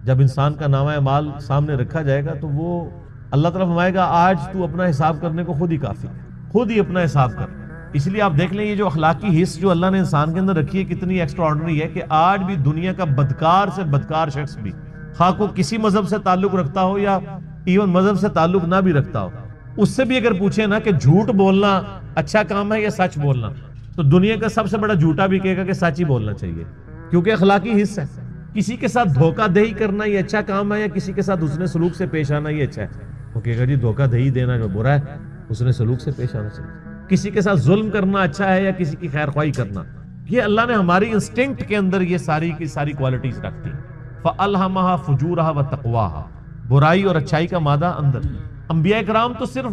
جب انسان کا نام اعمال سامنے رکھا جائے گا تو وہ اللہ تعالیٰ فرمائے گا آج تو اپنا حساب کرنے کو خود ہی کافی ہے, خود ہی اپنا حساب کر. اس لیے آپ دیکھ لیں یہ جو اخلاقی حص جو اللہ نے انسان کے اندر رکھی ہے کتنی ایکسٹرا آرڈنری ہے کہ آج بھی دنیا کا بدکار سے بدکار شخص بھی, خواہ کو کسی مذہب سے تعلق رکھتا ہو یا ایون مذہب سے تعلق نہ بھی رکھتا ہو, اس سے بھی اگر پوچھیں نا کہ جھوٹ بولنا اچھا کام ہے یا سچ بولنا, تو دنیا کا سب سے بڑا جھوٹا بھی کہے گا کہ سچ ہی بولنا چاہیے, کیونکہ اخلاقی حص ہے. کسی کے ساتھ دھوکہ دہی کرنا یہ اچھا کام ہے یا کسی کے ساتھ حسن سلوک سے پیش آنا یہ اچھا ہے؟ وہ کہے گا جی دھوکہ دہی دینا جو برا ہے, حسن سلوک سے پیش آنا چاہیے. کسی کے ساتھ ظلم کرنا اچھا ہے یا کسی کی خیر خواہی کرنا؟ یہ اللہ نے ہماری انسٹنکٹ کے اندر یہ ساری کی ساری کوالٹیز رکھتی ہیں. فَأَلْهَمَهَا فُجُورَهَا وَتَقْوَاهَا، برائی اور اچھائی کا مادہ اندر۔ انبیاء کرام تو صرف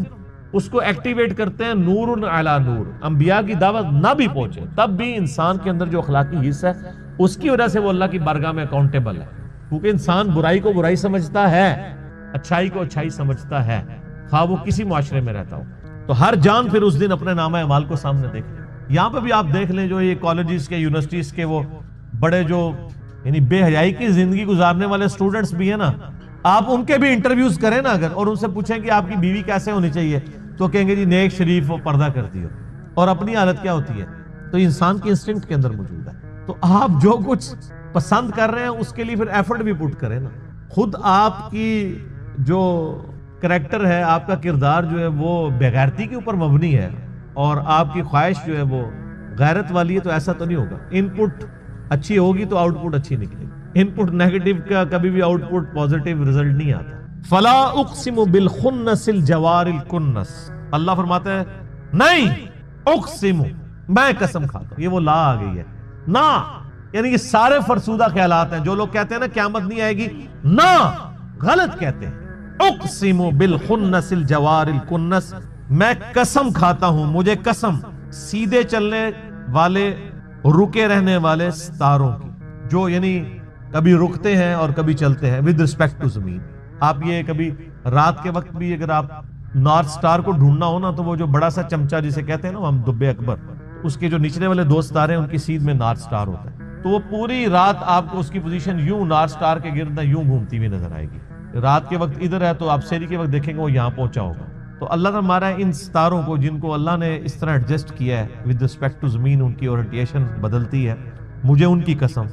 اس کو ایکٹیویٹ کرتے ہیں نور علی نور، انبیاء کی دعوت نہ بھی پہنچے تب بھی انسان کے اندر جو اخلاقی حصہ ہے اس کی وجہ سے وہ اللہ کی بارگاہ میں اکاؤنٹیبل ہے، کیونکہ انسان برائی کو برائی سمجھتا ہے، اچھائی کو اچھائی سمجھتا ہے، خواہ وہ کسی معاشرے میں رہتا ہو۔ تو ہر جان پھر اس دن اپنے نامہ اعمال کو سامنے دیکھ لیں۔ یہاں پہ بھی آپ دیکھ لیں جو یہ کالجز کے یونیورسٹیز کے وہ بڑے جو یعنی بے حیائی کی زندگی گزارنے والے اسٹوڈنٹس بھی ہیں نا، آپ ان کے بھی انٹرویوز کریں نا اگر، اور ان سے پوچھیں کہ آپ کی بیوی کیسے ہونی چاہیے، تو کہیں گے جی نیک شریف وہ پردہ کرتی ہو، اور اپنی حالت کیا ہوتی ہے؟ تو انسان کی انسٹنکٹ کے اندر موجود ہے۔ تو آپ جو کچھ پسند کر رہے ہیں اس کے لیے پھر ایفرٹ بھی پٹ کریں نا۔ خود آپ کی جو کریکٹر ہے، آپ کا کردار جو ہے وہ بےغیرتی کے اوپر مبنی ہے اور آپ کی خواہش جو ہے وہ غیرت والی ہے، تو ایسا تو نہیں ہوگا۔ ان پٹ اچھی ہوگی تو آؤٹ پٹ اچھی نکلے گی، ان پٹ نیگیٹو کا کبھی بھی آؤٹ پٹ پازیٹیو رزلٹ نہیں آتا۔ فلا اقسم بالخنس الجوار الکنس، اللہ فرماتا ہے نہیں اقسم، میں قسم کھاتا ہوں، یہ وہ لا آ گئی ہے نا، یعنی یہ سارے فرسودہ خیالات ہیں۔ جو لوگ کہتے ہیں نا قیامت نہیں آئے گی، نہ، غلط کہتے ہیں۔ اقسم بالخنس الجوار الکنس، میں قسم کھاتا ہوں، مجھے قسم سیدھے چلنے والے رکے رہنے والے ستاروں کی، جو یعنی کبھی رکتے ہیں اور کبھی چلتے ہیں ود رسپیکٹ ٹو زمین۔ آپ یہ کبھی رات کے وقت بھی اگر آپ نارتھ سٹار کو ڈھونڈنا ہو نا، تو وہ جو بڑا سا چمچہ جسے کہتے ہیں نا ہم دبے اکبر، اس کے جو نچلے والے دو ستارے ہیں ان کی سیدھ میں نارتھ سٹار ہوتا ہے، تو وہ پوری رات آپ کو اس کی پوزیشن یوں نارتھ سٹار کے گرد یوں گھومتی ہوئی نظر آئے گی۔ رات کے وقت ادھر ہے تو آپ سحری کے وقت دیکھیں گے وہ یہاں پہنچا ہوگا۔ تو اللہ نے ہمارا ان ستاروں کو، جن کو اللہ نے اس طرح ایڈجسٹ کیا ہے ود رسپیکٹ ٹو زمین، ان کی اورینٹیشن بدلتی ہے، مجھے ان کی قسم،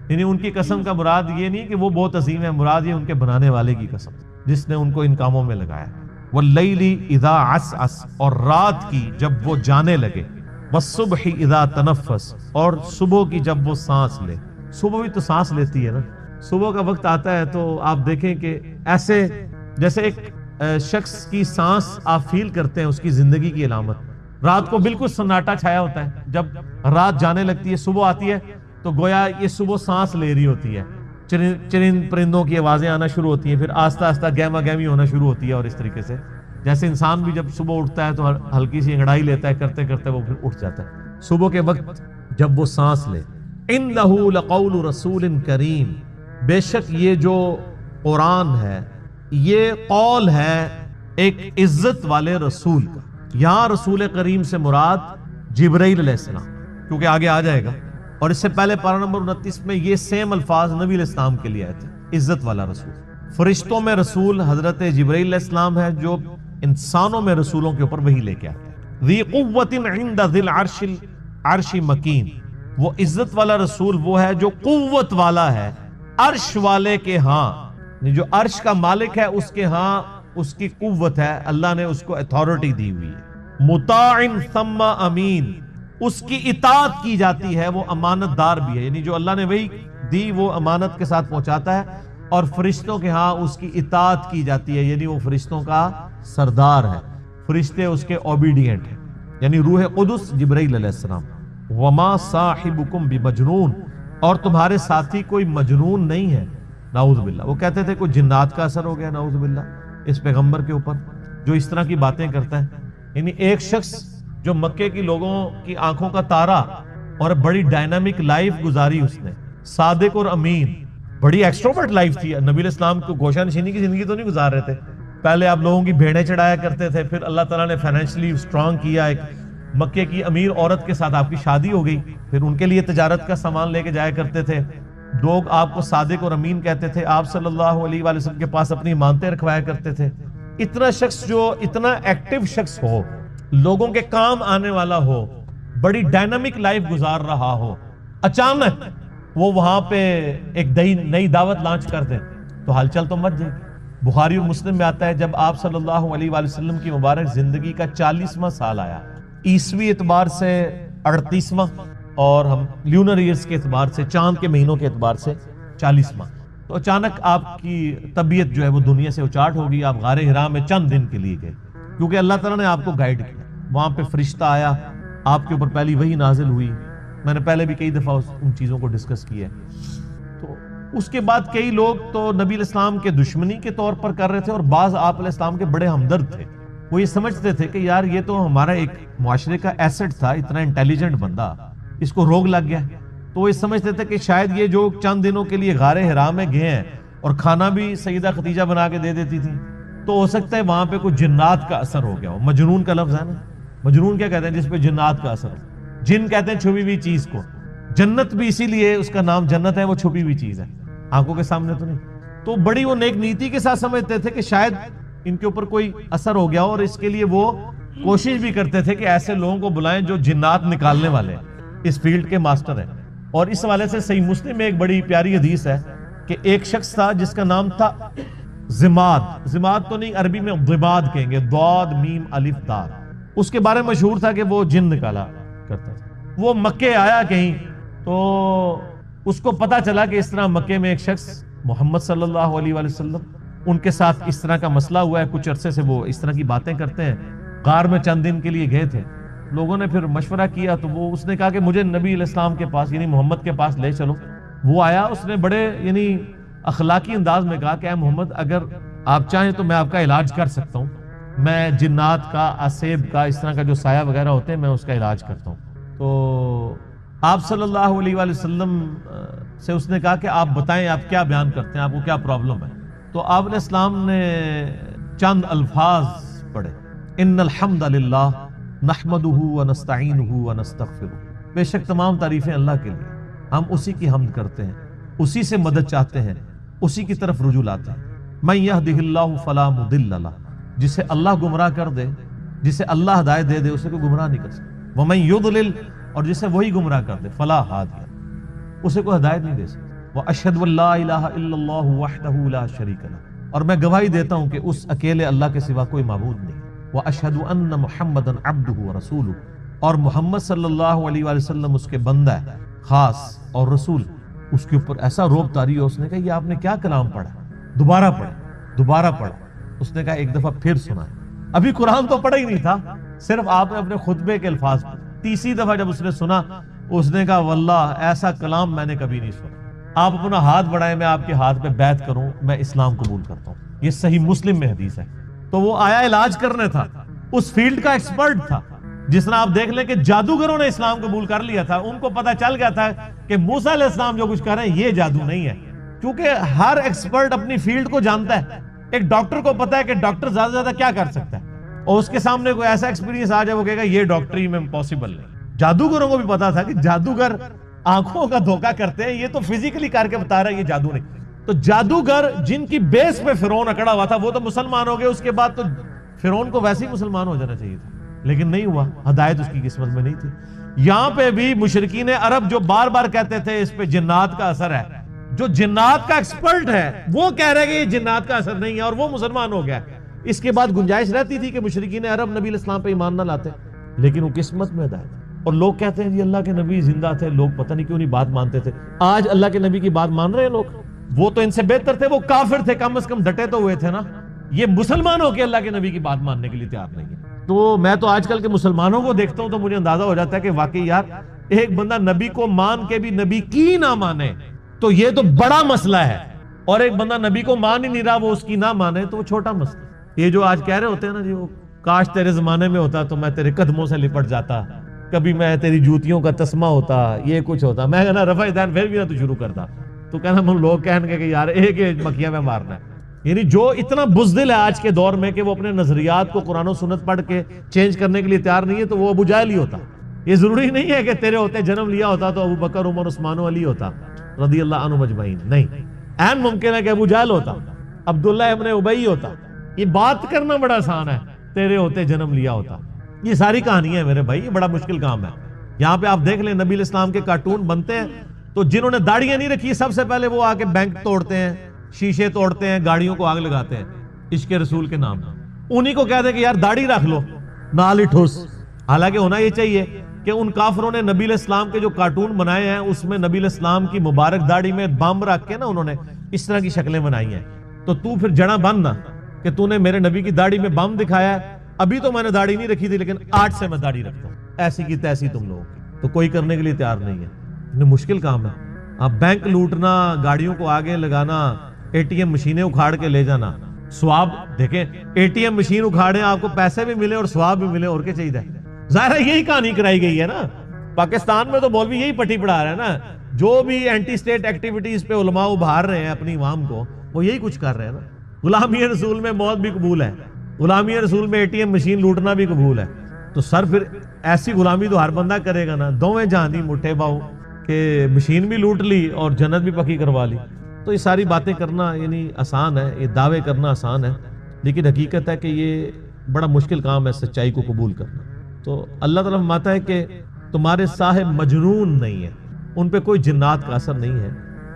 یعنی ان کی قسم کا مراد یہ نہیں کہ وہ بہت عظیم ہے، مراد یہ ان کے بنانے والے کی قسم جس نے ان کو ان کاموں میں لگایا۔ واللیل اذا عسعس، اور رات کی جب وہ جانے لگے، والصبح اذا تنفس، اور صبح کی جب وہ سانس لے۔ صبح بھی تو سانس لیتی ہے نا، صبح کا وقت آتا ہے تو آپ دیکھیں کہ ایسے جیسے ایک شخص کی سانس آپ فیل کرتے ہیں اس کی زندگی کی علامت۔ رات کو بالکل سناٹا چھایا ہوتا ہے، جب رات جانے لگتی ہے صبح آتی ہے تو گویا یہ صبح سانس لے رہی ہوتی ہے، چرند پرندوں کی آوازیں آنا شروع ہوتی ہیں، پھر آہستہ آہستہ گہما گہمی ہونا شروع ہوتی ہے، اور اس طریقے سے جیسے انسان بھی جب صبح اٹھتا ہے تو ہلکی سی انگڑائی لیتا ہے، کرتے کرتے وہ پھر اٹھ جاتا ہے۔ صبح کے وقت جب وہ سانس لے، انہ لقول رسول کریم، بے شک یہ جو قرآن ہے یہ قول ہے ایک عزت والے رسول کا۔ یہاں رسول کریم سے مراد جبرائیل علیہ السلام، کیونکہ آگے آ جائے گا، اور اس سے پہلے پارہ نمبر 29 میں یہ سیم الفاظ نبی علیہ السلام کے لیے آئے تھے، عزت والا رسول۔ فرشتوں میں رسول حضرت جبرائیل علیہ السلام ہے، جو انسانوں میں رسولوں کے اوپر وحی لے کے آتے ہیں۔ ذی قوت عند ذی العرش مکین، وہ عزت والا رسول وہ ہے جو قوت والا ہے عرش والے کے ہاں، جو عرش کا مالک ہے اس کے ہاں اس کی قوت ہے، اللہ نے اس کو اتھارٹی دی ہوئی ہے۔ مطاع ثم امین، اس کی اطاعت کی جاتی ہے، وہ امانت دار بھی ہے، یعنی جو اللہ نے وہی دی وہ امانت کے ساتھ پہنچاتا ہے، اور فرشتوں کے ہاں اس کی اطاعت کی جاتی ہے، یعنی وہ فرشتوں کا سردار ہے، فرشتے اس کے اوبیڈینٹ ہیں، یعنی روح قدس جبرائیل علیہ السلام۔ وما صاحبکم بمجنون، اور تمہارے ساتھی کوئی مجنون نہیں ہے، نعوذ باللہ۔ وہ کہتے تھے کوئی جنات کا اثر ہو گیا نعوذ باللہ اس پیغمبر کے اوپر جو اس طرح کی باتیں کرتا ہے۔ یعنی ایک شخص جو مکے کی لوگوں کی آنکھوں کا تارا اور بڑی ڈائنامک لائف گزاری، اس نے صادق اور امین، بڑی ایکسٹروورٹ لائف تھی۔ نبی علیہ السلام کو گوشہ نشینی کی زندگی تو نہیں گزار رہے تھے، پہلے آپ لوگوں کی بھیڑیں چڑھایا کرتے تھے، پھر اللہ تعالیٰ نے فائنینشلی اسٹرانگ کیا، ایک مکے کی امیر عورت کے ساتھ آپ کی شادی ہو گئی، پھر ان کے لیے تجارت کا سامان لے کے جایا کرتے تھے، لوگ آپ کو صادق اور امین کہتے تھے، آپ صلی اللہ علیہ وآلہ وسلم کے پاس اپنی امانتیں رکھوایا کرتے تھے۔ اتنا شخص جو اتنا ایکٹیو شخص ہو، لوگوں کے کام آنے والا ہو، بڑی ڈائنامک لائف گزار رہا ہو، اچانک وہ وہاں پہ ایک نئی دعوت لانچ کر دیں تو ہلچل تو مچ جائے گی۔ بخاری و مسلم میں آتا ہے جب آپ صلی اللہ علیہ وآلہ وسلم کی مبارک زندگی کا 40واں سال آیا، عیسوی اعتبار سے 38واں، اور ہم لیونر ایئرز کے اعتبار سے چاند کے مہینوں کے اعتبار سے 40واں، تو اچانک آپ کی طبیعت جو ہے وہ دنیا سے اچاٹ ہوگی، آپ غار حرا میں چند دن کے لیے گئے، کیونکہ اللہ تعالیٰ نے آپ کو گائیڈ کیا۔ وہاں پہ فرشتہ آیا، آپ کے اوپر پہلی وحی نازل ہوئی، میں نے پہلے بھی کئی دفعہ ان چیزوں کو ڈسکس کیا ہے۔ تو اس کے بعد کئی لوگ تو نبی علیہ السلام کے دشمنی کے طور پر کر رہے تھے، اور بعض آپ علیہ السلام کے بڑے ہمدرد تھے. وہ یہ سمجھتے تھے کہ یار یہ تو ہمارا ایک معاشرے کا ایسٹ تھا، اتنا انٹیلیجنٹ بندہ، اس کو روگ لگ گیا. تو وہ یہ سمجھتے تھے کہ شاید یہ جو چند دنوں کے لیے غار حرا میں گئے ہیں اور کھانا بھی سیدہ ختیجہ بنا کے دے دیتی تھی، تو ہو سکتا ہے وہاں پہ کوئی جنات کا اثر ہو گیا ہو. مجنون کا لفظ ہے نا، مجنون کیا کہتے ہیں؟ جس پہ جنات کا اثر ہو. جن کہتے ہیں چھپی ہوئی چیز کو. جنت بھی اسی لیے اس کا نام جنت ہے، وہ چھپی ہوئی چیز ہے، آنکھوں کے سامنے تو نہیں. تو بڑی وہ نیک نیتی کے ساتھ سمجھتے تھے کہ شاید ان کے اوپر کوئی اثر ہو گیا ہو، اور اس کے لیے وہ کوشش بھی کرتے تھے کہ ایسے لوگوں کو بلائیں جو جنات نکالنے والے ہیں، اس فیلڈ کے ماسٹر ہیں. اور اس حوالے سے صحیح مسلم میں ایک بڑی پیاری حدیث ہے کہ ایک شخص تھا جس کا نام تھا زماد. زماد تو نہیں، عربی میں ضباد کہیں گے، ضاد میم الف دال. اس کے بارے میں مشہور تھا کہ وہ جن نکالا کرتا تھا. وہ مکے آیا کہیں تو اس کو پتا چلا کہ اس طرح مکے میں ایک شخص محمد صلی اللہ علیہ وآلہ وسلم ان کے ساتھ اس طرح کا مسئلہ ہوا ہے. کچھ عرصے سے وہ اس طرح کی باتیں کرتے ہیں. غار میں چند دن کے لیے گئے تھے. لوگوں نے پھر مشورہ کیا تو اس نے کہا کہ مجھے نبی علیہ السلام کے پاس یعنی محمد کے پاس لے چلو. وہ آیا، اس نے بڑے یعنی اخلاقی انداز میں کہا کہ اے محمد، اگر آپ چاہیں تو میں آپ کا علاج کر سکتا ہوں. میں جنات کا، اسیب کا، اس طرح کا جو سایہ وغیرہ ہوتے ہیں، میں اس کا علاج کرتا ہوں. تو آپ صلی اللہ علیہ وآلہ وسلم سے اس نے کہا کہ آپ بتائیں آپ کیا بیان کرتے ہیں، آپ کو کیا پرابلم ہے. تو آپ علیہ السلام نے چند الفاظ پڑھے. ان الحمد للہ نحمدہ ونستعینہ ونستغفرہ. بے شک تمام تعریفیں اللہ کے لیے، ہم اسی کی حمد کرتے ہیں، اسی سے مدد چاہتے ہیں، اسی کی طرف رجوع لاتے ہیں. من یہدہ اللہ فلا مضل لہ. جسے اللہ گمراہ کر دے، جسے اللہ ہدایت دے دے، اسے کوئی گمراہ نہیں کر سکتا. ومن یضلل، اور جسے وہی گمراہ کر دے، فلا ہادی، اسے کوئی ہدایت نہیں دے سکتا. واشہد ان لا الہ الا اللہ وحدہ لا شریک لہ. اور میں گواہی دیتا ہوں کہ اس اکیلے اللہ کے سوا کوئی معبود نہیں. واشہد ان محمدا عبدہ ورسولہ. اور محمد صلی اللہ علیہ وآلہ وسلم اس کے بندہ ہے خاص اور رسول. اس کے اوپر ایسا روب طاری ہو. اس نے کہا یہ آپ نے کیا کلام پڑھا؟ دوبارہ پڑھا، دوبارہ پڑھا. اس نے کہا ایک دفعہ پھر سنائے. ابھی قرآن تو پڑھا ہی نہیں تھا، صرف آپ نے اپنے خطبے کے الفاظ پڑھے. تیسری دفعہ جب اس نے سنا، اس نے کہا واللہ ایسا کلام میں نے کبھی نہیں سنا. آپ اپنا ہاتھ بڑھائیں، میں آپ کے ہاتھ پہ بیعت کروں، میں اسلام قبول کرتا ہوں. یہ صحیح مسلم میں حدیث ہے. تو وہ آیا علاج کرنے تھا، اس فیلڈ کا ایکسپرٹ تھا. جس طرح آپ دیکھ لیں کہ جادوگروں نے اسلام قبول کر لیا تھا، ان کو پتا چل گیا تھا کہ موسیٰ علیہ السلام جو کچھ کر رہے ہیں یہ جادو نہیں ہے. کیونکہ ہر ایکسپرٹ اپنی فیلڈ کو جانتا ہے. ایک ڈاکٹر کو پتا ہے کہ ڈاکٹر زیادہ سے زیادہ کیا کر سکتا ہے، اور اس کے سامنے کوئی ایسا ایکسپیرینس آ جائے وہ کہے گا یہ ڈاکٹری میں پاسبل نہیں. جادوگروں کو بھی پتا تھا کہ جادوگر آنکھوں کا دھوکہ کرتے ہیں، یہ تو فزیکلی کر کے بتا رہا ہے، یہ جادو نہیں. تو جادوگر جن کی بیس پہ فرعون اکڑا ہوا تھا وہ تو مسلمان ہو گئے. اس کے بعد تو فرعون کو ویسے ہی مسلمان ہو جانا چاہیے تھا، لیکن نہیں ہوا. ہدایت اس کی قسمت میں نہیں تھی. یہاں پہ بھی مشرکین عرب جو بار بار کہتے تھے اس پہ جنات کا اثر ہے، جو جنات کا ایکسپرٹ ہے وہ کہہ رہے کہ یہ جنات کا اثر نہیں ہے، اور وہ مسلمان ہو گیا. اس کے بعد گنجائش رہتی تھی کہ مشرکین عرب نبی علیہ السلام پہ ایمان نہ لاتے، لیکن وہ قسمت میں ہدایت. اور لوگ کہتے ہیں جی اللہ کے نبی زندہ تھے، لوگ پتہ نہیں کیوں نہیں بات مانتے تھے. آج اللہ کے نبی کی بات مان رہے ہیں لوگ. وہ تو ان سے بہتر تھے، وہ کافر تھے، کم از کم ڈٹے تو ہوئے تھے نا. یہ مسلمان ہو کے اللہ کے نبی کی بات ماننے کے لیے تیار نہیں ہے. تو میں تو آج کل کے مسلمانوں کو دیکھتا ہوں تو مجھے اندازہ ہو جاتا ہے کہ واقعی یار ایک بندہ نبی کو مان کے بھی نبی کی نہ مانے تو یہ تو بڑا مسئلہ ہے، اور ایک بندہ نبی کو مان ہی نہیں رہا وہ اس کی نہ مانے تو وہ چھوٹا مسئلہ. یہ جو آج کہہ رہے ہوتے ہیں نا جی، وہ کاش تیرے زمانے میں ہوتا تو میں تیرے قدموں سے لپٹ جاتا، کبھی میں تیری جوتیوں کا تسمہ ہوتا، یہ کچھ ہوتا. میں کہنا رفع دین پھر بھی نہ تو شروع کرتا. تو کہنا ہم لوگ کہیں گے کہ یار ایک مکیہ میں مارنا ہے. یعنی جو اتنا بزدل ہے آج کے دور میں کہ وہ اپنے نظریات کو قرآن و سنت پڑھ کے چینج کرنے کے لیے تیار نہیں ہے، تو وہ ابو جہل ہی ہوتا. یہ ضروری نہیں ہے کہ تیرے ہوتے جنم لیا ہوتا تو ابو بکر، عمر، عثمان و علی ہوتا رضی اللہ عنہ مجمعین. نہیں، عین ممکن ہے کہ ابو جہل ہوتا، عبداللہ ابن ابی ہوتا. یہ بات کرنا بڑا آسان ہے، تیرے ہوتے جنم لیا ہوتا. یہ ساری کہانی ہے میرے بھائی، یہ بڑا مشکل کام ہے. یہاں پہ آپ دیکھ لیں نبی علیہ السلام کے کارٹون بنتے ہیں تو جنہوں نے داڑیاں نہیں رکھی سب سے پہلے وہ آ کے بینک توڑتے ہیں، شیشے توڑتے ہیں، گاڑیوں کو آگ لگاتے ہیں عشق رسول کے نام. انہی کو کہتے ہیں کہ یار داڑھی رکھ لو، نال ہی ٹھوس. حالانکہ ہونا یہ چاہیے کہ ان کافروں نے نبی علیہ السلام کے جو کارٹون بنائے ہیں اس میں نبی علیہ السلام کی مبارک داڑھی میں بم رکھ کے نا انہوں نے اس طرح کی شکلیں بنائی ہیں. تو پھر جڑا بننا کہ تو نے میرے نبی کی داڑھی میں بم دکھایا ہے. ابھی تو میں نے داڑھی نہیں رکھی تھی لیکن آج سے میں داڑھی رکھتا ہوں، ایسی کی تیسی تم لوگوں کی. تو کوئی کرنے کے لیے تیار نہیں ہے. مشکل کام ہے. اب بینک لوٹنا، گاڑیوں کو آگے لگانا، اے ٹی ایم مشینیں اکھاڑ کے لے جانا، ثواب دیکھیں، اے ٹی ایم مشین اکھاڑیں، آپ کو پیسے بھی ملے اور ثواب بھی ملے، اور کیا چاہیے؟ ظاہر ہے یہی کہانی کرائی گئی ہے نا۔ پاکستان میں تو مولوی یہی پٹی پڑھا رہا ہے نا، جو بھی اینٹی سٹیٹ ایکٹیویٹیز پہ علماء ابھار رہے ہیں اپنی عوام کو، وہ یہی کچھ کر رہے ہیں نا۔ غلامی رسول میں موت بھی قبول ہے، غلامی رسول میں اے ٹی ایم مشین لوٹنا بھی قبول ہے، تو سر پھر ایسی غلامی تو ہر بندہ کرے گا نا، دوویں جہان دی مٹھے باؤ، کہ مشین بھی لوٹ لی اور جنت بھی پکی کروا لی۔ تو یہ ساری باتیں کرنا یعنی آسان ہے، یہ دعوے کرنا آسان ہے، لیکن حقیقت ہے کہ یہ بڑا مشکل کام ہے سچائی کو قبول کرنا۔ تو اللہ تعالیٰ فرماتا ہے کہ تمہارے صاحب مجنون نہیں ہے، ان پہ کوئی جنات کا اثر نہیں ہے۔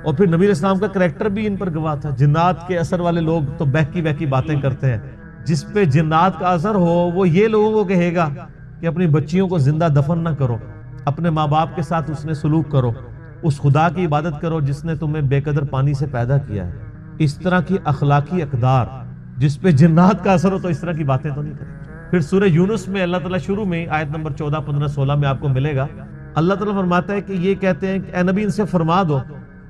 اور پھر نبی علیہ السلام کا کریکٹر بھی ان پر گواہ تھا۔ جنات کے اثر والے لوگ تو بہکی بہکی باتیں کرتے ہیں، جس پہ جنات کا اثر ہو وہ یہ لوگوں کو کہے گا کہ اپنی بچیوں کو زندہ دفن نہ کرو، اپنے ماں باپ کے ساتھ اس نے سلوک کرو، اس خدا کی عبادت کرو جس نے تمہیں بے قدر پانی سے پیدا کیا ہے۔ اس طرح کی اخلاقی اقدار جس پہ جنات کا اثر ہو تو اس طرح کی باتیں تو نہیں کریں۔ پھر سورہ یونس میں اللہ تعالیٰ شروع میں آیت نمبر 14، 15، 16 میں آپ کو ملے گا، اللہ تعالیٰ فرماتا ہے کہ یہ کہتے ہیں کہ اے نبی ان سے فرما دو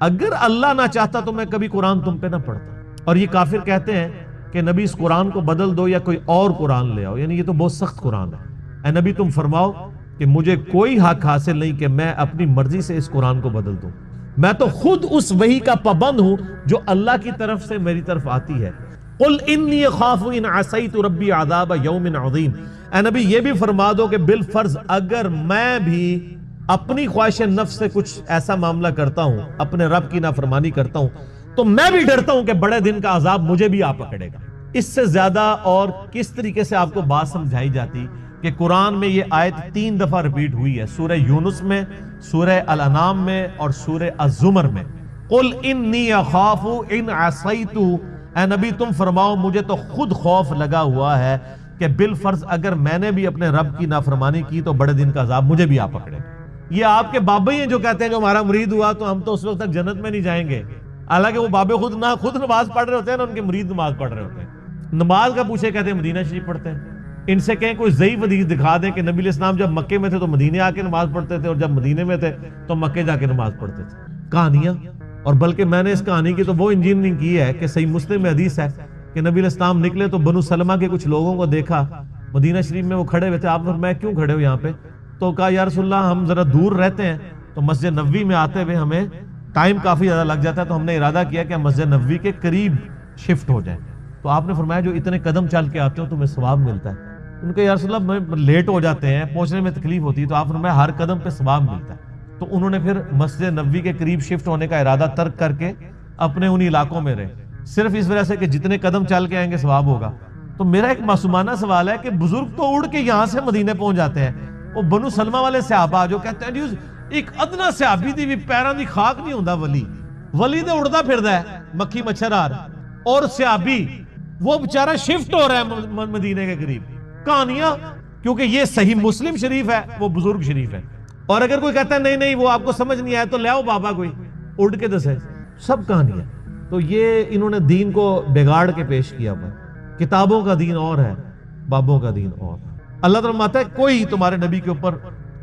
اگر اللہ نہ چاہتا تو میں کبھی قرآن تم پہ نہ پڑھتا۔ اور یہ کافر کہتے ہیں کہ نبی اس قرآن کو بدل دو یا کوئی اور قرآن لے آؤ، یعنی یہ تو بہت سخت قرآن ہے۔ اے نبی تم فرماؤ کہ مجھے کوئی حق حاصل نہیں کہ میں اپنی مرضی سے اس قرآن کو بدل دوں، میں تو خود اس وحی کا پابند ہوں جو اللہ کی طرف سے میری طرف آتی ہے۔ قل انی اخاف ان عصیت ربی عذاب یوم عظیم، اے نبی یہ بھی فرما دو کہ بالفرض اگر میں بھی اپنی خواہش نفس سے کچھ ایسا معاملہ کرتا ہوں، اپنے رب کی نافرمانی کرتا ہوں، تو میں بھی ڈرتا ہوں کہ بڑے دن کا عذاب مجھے بھی آ پکڑے گا۔ اس سے زیادہ اور کس طریقے سے آپ کو بات سمجھائی جاتی کہ قرآن میں یہ آیت 3 دفعہ ریپیٹ ہوئی ہے، سورہ یونس میں، سورہ الانعام میں اور سورہ الزمر میں۔ قل انی اخاف ان عصیت، اے نبی تم فرماؤ مجھے تو خود خوف لگا ہوا ہے کہ بالفرض اگر میں نے بھی اپنے رب کی نافرمانی کی تو بڑے دن کا عذاب مجھے بھی آ پکڑے۔ یہ آپ کے بابا ہی ہیں جو کہتے ہیں جو ہمارا مرید ہوا تو ہم تو اس وقت تک جنت میں نہیں جائیں گے، حالانکہ وہ بابے خود نماز پڑھ رہے ہوتے ہیں نا، ان کے مرید نماز پڑھ رہے ہوتے ہیں۔ نماز کا پوچھے کہتے ہیں مدینہ شریف پڑھتے ہیں۔ ان سے کہیں کوئی ضعیف حدیث دکھا دیں کہ نبی علیہ السلام جب مکے میں تھے تو مدینے آ کے نماز پڑھتے تھے، اور جب مدینے میں تھے تو مکے جا کے نماز پڑھتے تھے۔ کہانیاں، اور بلکہ میں نے اس کہانی کی تو وہ انجینئرنگ کی ہے کہ صحیح مسلم میں حدیث ہے کہ نبی علیہ السلام نکلے تو بنو سلمہ کے کچھ لوگوں کو دیکھا مدینہ شریف میں وہ کھڑے ہوئے تھے۔ آپ فرمایا کیوں کھڑے ہو یہاں پہ؟ تو کہا یا رسول اللہ ہم ذرا دور رہتے ہیں تو مسجد نبوی میں آتے ہوئے ہمیں ٹائم کافی زیادہ لگ جاتا ہے، تو ہم نے ارادہ کیا کہ ہم مسجد نبوی کے قریب شفٹ ہو جائیں۔ تو آپ نے فرمایا جو اتنے قدم چل کے آتے ہو تمہیں ثواب ملتا ہے۔ ان کے یا رسول اللہ لیٹ ہو جاتے ہیں، پہنچنے میں تکلیف ہوتی ہے، تو آپ فرمایا ہر قدم پہ ثواب ملتا ہے۔ تو انہوں نے پھر مسجد نبوی کے قریب شفٹ ہونے کا ارادہ ترک کر کے اپنے انہی علاقوں میں رہے، صرف اس وجہ سے کہ جتنے قدم چل کے آئیں گے ثواب ہوگا۔ تو میرا ایک معصومانہ سوال ہے کہ بزرگ تو اڑ کے یہاں سے مدینے پہنچ جاتے ہیں، وہ بنو سلمہ والے صحابہ جو کہتے ہیں ایک ادنا صحابی دی بھی پیران دی خاک نہیں ہوندا، ولی تے اڑدا پھردا ہے مکھی مچھر آر، اور صحابی وہ بیچارہ شفٹ ہو رہا ہے مدینے کے قریب۔ کہانیاں، کیونکہ یہ صحیح مسلم شریف ہے، وہ بزرگ شریف ہے۔ اور اگر کوئی کہتا ہے نہیں نہیں وہ آپ کو سمجھ نہیں آیا تو لے آؤ بابا کوئی اڑ کے دسے، سب کہانیاں۔ تو یہ انہوں نے دین کو بگاڑ کے پیش کیا ہوا ہے۔ کتابوں کا دین اور ہے، بابوں کا دین اور۔ اللہ تعالیٰ فرماتا ہے کوئی تمہارے نبی کے اوپر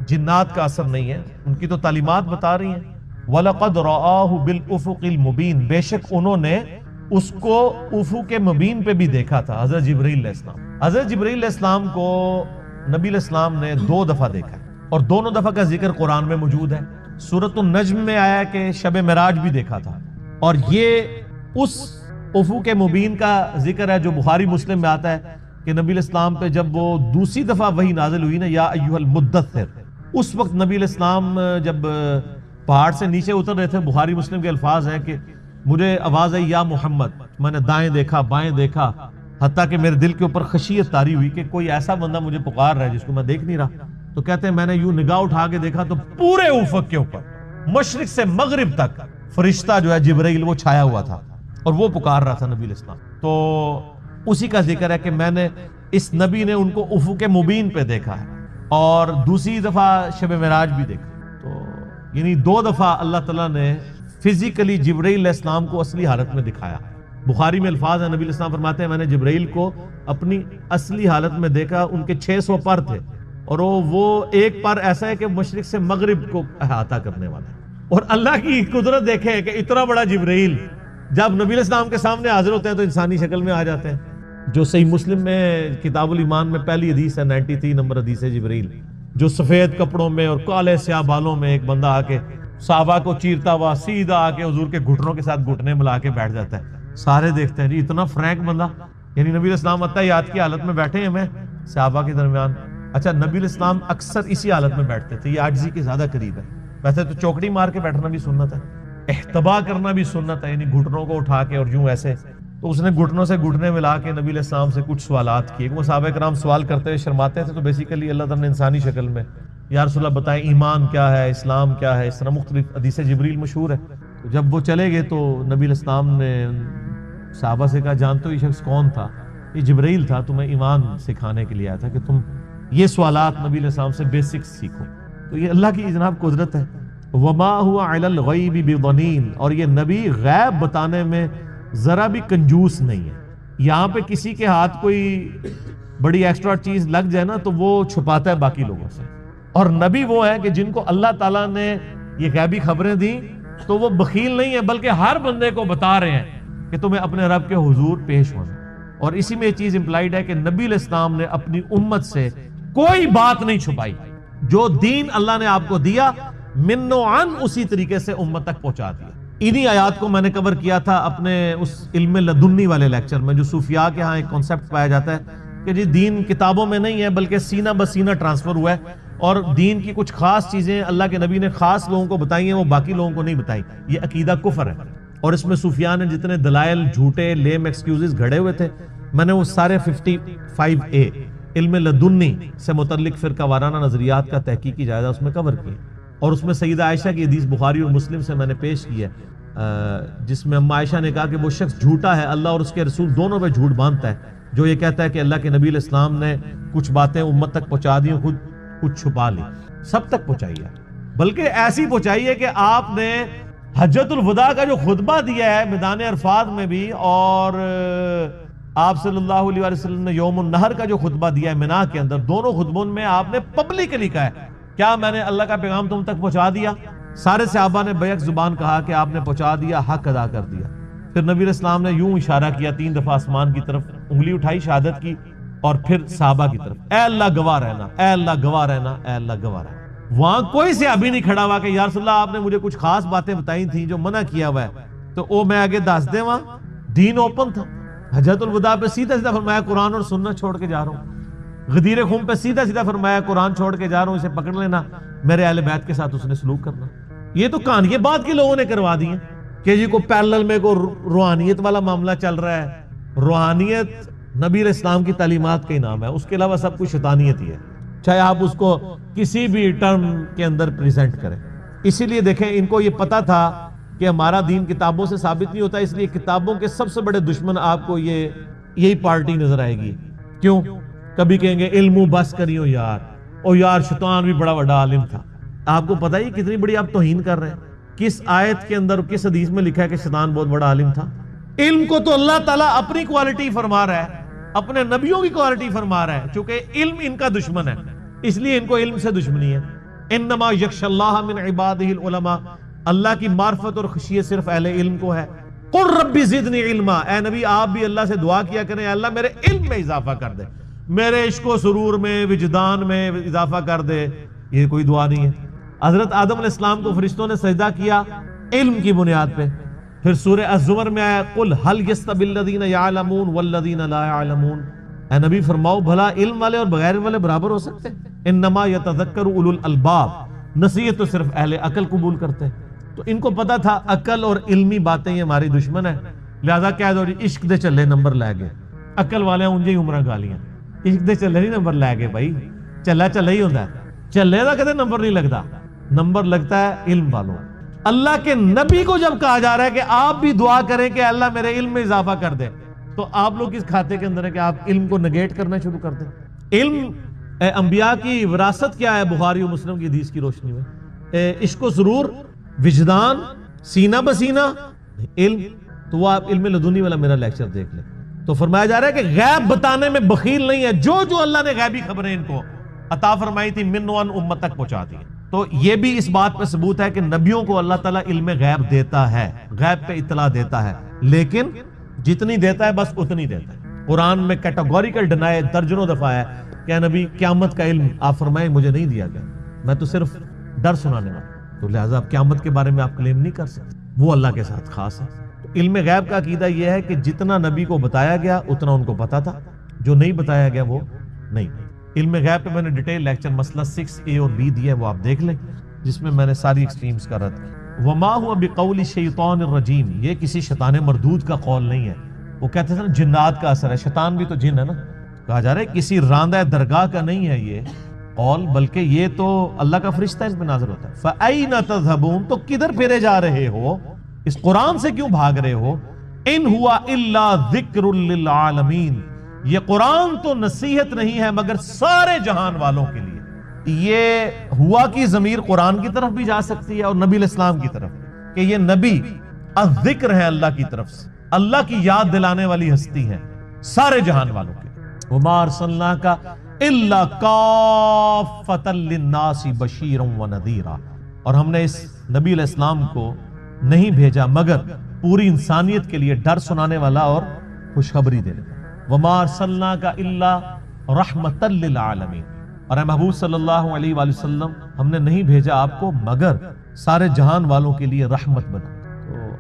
جنات کا اثر نہیں ہے، ان کی تو تعلیمات بتا رہی ہیں۔ وَلَقَدْ رَآهُ بِالْأُفُقِ الْمُبِينِ، بے شک انہوں نے اس کو افق مبین پہ بھی دیکھا تھا، حضرت جبرائیل علیہ السلام۔ حضرت جبرائیل علیہ السلام کو نبی علیہ السلام نے 2 دفعہ دیکھا ہے، اور دونوں دفعہ کا ذکر قرآن میں موجود ہے۔ سورۃ النجم میں آیا کہ شب معراج بھی دیکھا تھا، اور یہ اس افق مبین کا ذکر ہے جو بخاری مسلم میں آتا ہے کہ نبی علیہ السلام پہ جب وہ دوسری دفعہ وحی نازل ہوئی نا، یا ایھا المدثر، اس وقت نبی علیہ السلام جب پہاڑ سے نیچے اتر رہے تھے، بخاری مسلم کے الفاظ ہیں کہ مجھے آواز آئی یا محمد، میں نے دائیں دیکھا بائیں دیکھا، حتیٰ کہ میرے دل کے اوپر خشیت طاری ہوئی کہ کوئی ایسا بندہ مجھے پکار رہا ہے جس کو میں دیکھ نہیں رہا۔ تو کہتے ہیں میں نے یوں نگاہ اٹھا کے دیکھا تو پورے افق کے اوپر مشرق سے مغرب تک فرشتہ جو ہے جبرائیل وہ چھایا ہوا تھا، اور وہ پکار رہا تھا نبی علیہ السلام۔ تو اسی کا ذکر ہے کہ میں نے اس نبی نے ان کو افق مبین پہ دیکھا ہے، اور دوسری دفعہ شب معراج بھی دیکھا۔ تو یعنی 2 دفعہ اللہ تعالیٰ نے فزیکلی جبرائیل علیہ السلام کو اصلی حالت میں دکھایا۔ بخاری میں الفاظ ہیں، نبی علیہ السلام فرماتے ہیں میں نے جبرائیل کو اپنی اصلی حالت میں دیکھا، ان کے 600 پر تھے، اور وہ ایک پر ایسا ہے کہ مشرق سے مغرب کو احاطہ کرنے والا ہے۔ اور اللہ کی قدرت دیکھیں کہ اتنا بڑا جبرائیل جب نبی علیہ السلام کے سامنے حاضر ہوتے ہیں تو انسانی شکل میں آ جاتے ہیں. جو صحیح مسلم میں کتاب الایمان میں پہلی حدیث ہے، 93 نمبر حدیث ہے جبرائیل، جو سفید کپڑوں میں اور کالے سیاہ بالوں میں ایک بندہ آ کے صحابہ کو چیرتا ہوا سیدھا آ کے حضور کے گھٹنوں کے ساتھ گھٹنے ملا کے بیٹھ جاتا ہے. سارے دیکھتے ہیں جی اتنا فرینک بندہ، یعنی نبی علیہ السلام اتحیات کی حالت میں بیٹھے ہیں صحابہ کے درمیان. اچھا نبی علیہ السلام اکثر اسی حالت میں بیٹھتے تھے، یہ عاجزی کے زیادہ قریب ہے. ویسے تو چوکڑی مار کے بیٹھنا بھی سنت ہے، احتبا کرنا بھی سنت ہے، یعنی گھٹنوں کو اٹھا کے اور یوں ایسے. تو اس نے گھٹنوں سے گھٹنے ملا کے نبی علیہ السلام سے کچھ سوالات کیے. وہ صحابہ کرام سوال کرتے ہوئے شرماتے تھے، تو بیسیکلی اللہ تعالیٰ نے انسانی شکل میں یا رسول اللہ بتائیں ایمان کیا ہے، اسلام کیا ہے، اس طرح مختلف حدیث جبریل مشہور ہے. تو جب وہ چلے گئے تو نبی علیہ السلام نے صحابہ سے کہا جانتے ہو یہ شخص کون تھا؟ یہ جبریل تھا، تمہیں ایمان سکھانے کے لیے آیا تھا کہ تم یہ سوالات نبی علیہ السلام سے بیسکس سیکھو. تو یہ اللہ کی جناب قدرت ہے. وما هو علی الغیب بضنین، اور یہ نبی غیب بتانے میں ذرا بھی کنجوس نہیں ہے. یہاں پہ کسی کے ہاتھ کوئی بڑی ایکسٹرا چیز لگ جائے نا تو وہ چھپاتا ہے باقی لوگوں سے. اور نبی وہ ہے کہ جن کو اللہ تعالیٰ نے یہ غیبی خبریں دیں تو وہ بخیل نہیں ہے، بلکہ ہر بندے کو بتا رہے ہیں کہ تمہیں اپنے رب کے حضور پیش ہونا. اور اسی میں یہ چیز امپلائیڈ ہے کہ نبی علیہ السلام نے اپنی امت سے کوئی بات نہیں چھپائی. جو دین اللہ نے آپ کو دیا من و عن اسی طریقے سے امت تک پہنچا دیا. انہی آیات کو میں نے کور کیا تھا اپنے اس علم لدنی والے لیکچر میں، جو صوفیاء کے ہاں ایک کانسیپٹ پایا جاتا ہے کہ جی دین کتابوں میں نہیں ہے بلکہ سینہ بسینہ ٹرانسفر ہوا ہے، اور دین کی کچھ خاص چیزیں اللہ کے نبی نے خاص لوگوں کو بتائی ہیں، وہ باقی لوگوں کو نہیں بتائی. یہ عقیدہ کفر ہے. اور اس میں صوفیاء نے جتنے دلائل جھوٹے لیم ایکسکیوزز گھڑے ہوئے تھے، میں نے وہ سارے 55A علم لدنی سے متعلق فرقہ وارانہ نظریات کا تحقیقی جائزہ اس میں کور کیا. اور اس میں سیدہ عائشہ کی حدیث بخاری اور مسلم سے میں نے پیش کی ہے، جس میں اما عائشہ نے کہا کہ وہ شخص جھوٹا ہے، اللہ اور اس کے رسول دونوں پہ جھوٹ باندھتا ہے، جو یہ کہتا ہے کہ اللہ کے نبی علیہ السلام نے کچھ باتیں امت تک پہنچا دی، خود کچھ چھپا لی. سب تک پہنچائی ہے، بلکہ ایسی پہنچائی ہے کہ آپ نے حجۃ الوداع کا جو خطبہ دیا ہے میدان عرفات میں بھی، اور آپ صلی اللہ علیہ وسلم نے یوم النہر کا جو خطبہ دیا ہے منا کے اندر، دونوں خطبوں میں آپ نے پبلکلی کہا ہے کیا میں نے اللہ کا پیغام تم تک پہنچا دیا؟ سارے صحابہ نے بیک زبان کہا کہ آپ نے پہنچا دیا، حق ادا کر دیا. پھر نبی علیہ السلام نے یوں اشارہ کیا 3 دفعہ آسمان کی طرف، انگلی اٹھائی شہادت کی، اور پھر صحابہ کی طرف، اے اللہ گواہ رہنا، اے اللہ گواہ رہنا، اے اللہ گواہ رہنا. وہاں کوئی صحابی نہیں کھڑا ہوا کہ یا رسول اللہ آپ نے مجھے کچھ خاص باتیں بتائی تھیں جو منع کیا ہوا ہے تو وہ میں آگے دس دیں. وہاں دین اوپن تھا. حجۃ الوداع پہ سیدھا سیدھا فرمایا قرآن اور سنت چھوڑ کے جا رہا ہوں. غدیر خم پہ سیدھا سیدھا فرمایا قرآن چھوڑ کے جا رہا ہوں، اسے پکڑ لینا، میرے اہل بیت کے ساتھ اس نے سلوک کرنا. یہ تو کہانی بعد کے لوگوں نے کروا دی ہیں کہ جی کو پیرلل میں کو روحانیت والا معاملہ چل رہا ہے. روحانیت نبی علیہ السلام کی تعلیمات کا ہی نام ہے، اس کے علاوہ سب کچھ شیطانیت ہی ہے، چاہے آپ اس کو کسی بھی ٹرم کے اندر پریزنٹ کریں. اسی لیے دیکھیں ان کو یہ پتا تھا کہ ہمارا دین کتابوں سے ثابت نہیں ہوتا، اس لیے کتابوں کے سب سے بڑے دشمن آپ کو یہی پارٹی نظر آئے گی. کیوں؟ کبھی کہیں گے علم بس کریو یار، او یار شیطان بھی بڑا بڑا عالم تھا. آپ کو پتہ ہی کتنی بڑی آپ توہین کر رہے ہیں. کس آیت کے اندر کس حدیث میں لکھا ہے کہ شیطان بہت بڑا عالم تھا؟ علم کو تو اللہ تعالیٰ اپنی کوالٹی فرما رہا ہے، اپنے نبیوں کی کوالٹی فرما رہا ہے، چونکہ علم ان کا دشمن ہے اس لیے ان کو علم سے دشمنی ہے. انما یخشی اللہ من عبادہ العلماء، اللہ کی معرفت اور خشیت صرف اہل علم کو ہے. قل رب زدنی علما، اے نبی آپ بھی اللہ سے دعا کیا کریں اللہ میرے علم میں اضافہ کر دے، میرے عشق و سرور میں، وجدان میں اضافہ کر دے. یہ کوئی دعا نہیں ہے. حضرت آدم علیہ السلام کو فرشتوں نے سجدہ کیا علم کی بنیاد پہ. پھر سورہ الزمر میں آیا قل هل يستوي الذين يعلمون والذين لا يعلمون، اے نبی فرماؤ بھلا علم والے اور بغیر والے برابر ہو سکتے ہیں؟ انما يتذکر اولو الالباب، نصیحت تو صرف اہل عقل قبول کرتے ہیں. تو ان کو پتا تھا عقل اور علمی باتیں یہ ہماری دشمن ہیں، لہذا کہہ دو عشق دے چلے نمبر لے گئے. عقل والے انجے ہی عمرہ گالیاں، عشق دے چلے نہیں نمبر لے گئے. بھائی چلا چلا ہی ہوتا ہے، چلے دا کدے نمبر نہیں لگتا، نمبر لگتا ہے علم والوں. اللہ کے نبی کو جب کہا جا رہا ہے کہ آپ بھی دعا کریں کہ اللہ میرے علم میں اضافہ کر دے، تو آپ لوگ اس کھاتے کے اندر ہے کہ آپ علم کو نگیٹ کرنا شروع کر دیں. علم انبیاء کی وراثت کیا ہے بخاری و مسلم کی حدیث کی روشنی میں؟ عشق و سرور، وجدان، سینہ بسینہ، علم. تو وہ آپ علم لدنی والا میرا لیکچر دیکھ لیں. تو فرمایا جا رہا ہے کہ غیب بتانے میں بخیل نہیں ہے. جو اللہ نے غیبی خبریں ان کو عطا فرمائی تھی من وان امت تک پہنچا دی. تو یہ بھی اس بات پہ ثبوت ہے کہ نبیوں کو اللہ تعالیٰ علم غیب دیتا ہے، غیب پہ اطلاع دیتا ہے، لیکن جتنی دیتا ہے بس اتنی دیتا ہے۔ قرآن میں کیٹیگوریکل ڈینائی درجنوں دفعہ ہے کہ نبی قیامت کا علم آپ فرمائیں مجھے نہیں دیا گیا، میں تو صرف ڈر سنانے والا، تو لہٰذا آپ قیامت کے بارے میں آپ کلیم نہیں کر سکتے، وہ اللہ کے ساتھ خاص ہے۔ تو علم غیب کا عقیدہ یہ ہے کہ جتنا نبی کو بتایا گیا اتنا ان کو پتا تھا، جو نہیں بتایا گیا وہ نہیں۔ علم غیب پہ میں نے ڈیٹیل لیکچر مسئلہ 6A اور B دیا ہے، وہ آپ دیکھ لیں، جس میں نے ساری ایکسٹریمز کا رد کیا۔ وما ہوا بقول شیطان الرجیم، یہ کسی شیطان مردود کا قول نہیں ہے۔ وہ کہتے ہیں نا جنات کا اثر ہے، شیطان بھی تو جن ہے نا، کہا جا رہا ہے کسی راندہ درگاہ کا نہیں ہے یہ قول، بلکہ یہ تو اللہ کا فرشتہ اس پہ نازل ہوتا ہے۔ فَأَيْنَ تَذْهَبُونَ، تو کدھر پھرے جا رہے ہو، اس قرآن سے کیوں بھاگ رہے ہو؟ ان ہوا الا ذکر للعالمین، یہ قرآن تو نصیحت نہیں ہے مگر سارے جہان والوں کے لیے۔ یہ ہوا کی ضمیر قرآن کی طرف بھی جا سکتی ہے اور نبی علیہ السلام کی طرف، کہ یہ نبی الذکر ہے اللہ کی طرف سے، اللہ کی یاد دلانے والی ہستی ہے سارے جہان والوں کے۔ وما ارسلناک الا کافۃ للناس بشیرا ونذیرا، اور ہم نے اس نبی علیہ السلام کو نہیں بھیجا مگر پوری انسانیت کے لیے ڈر سنانے والا اور خوشخبری دینے والا۔ وما ارسلناک الا رحمۃ للعالمین، اور اے محبوب صلی اللہ علیہ وآلہ وسلم ہم نے نہیں بھیجا آپ کو مگر سارے جہان والوں کے لیے رحمت بنا۔ تو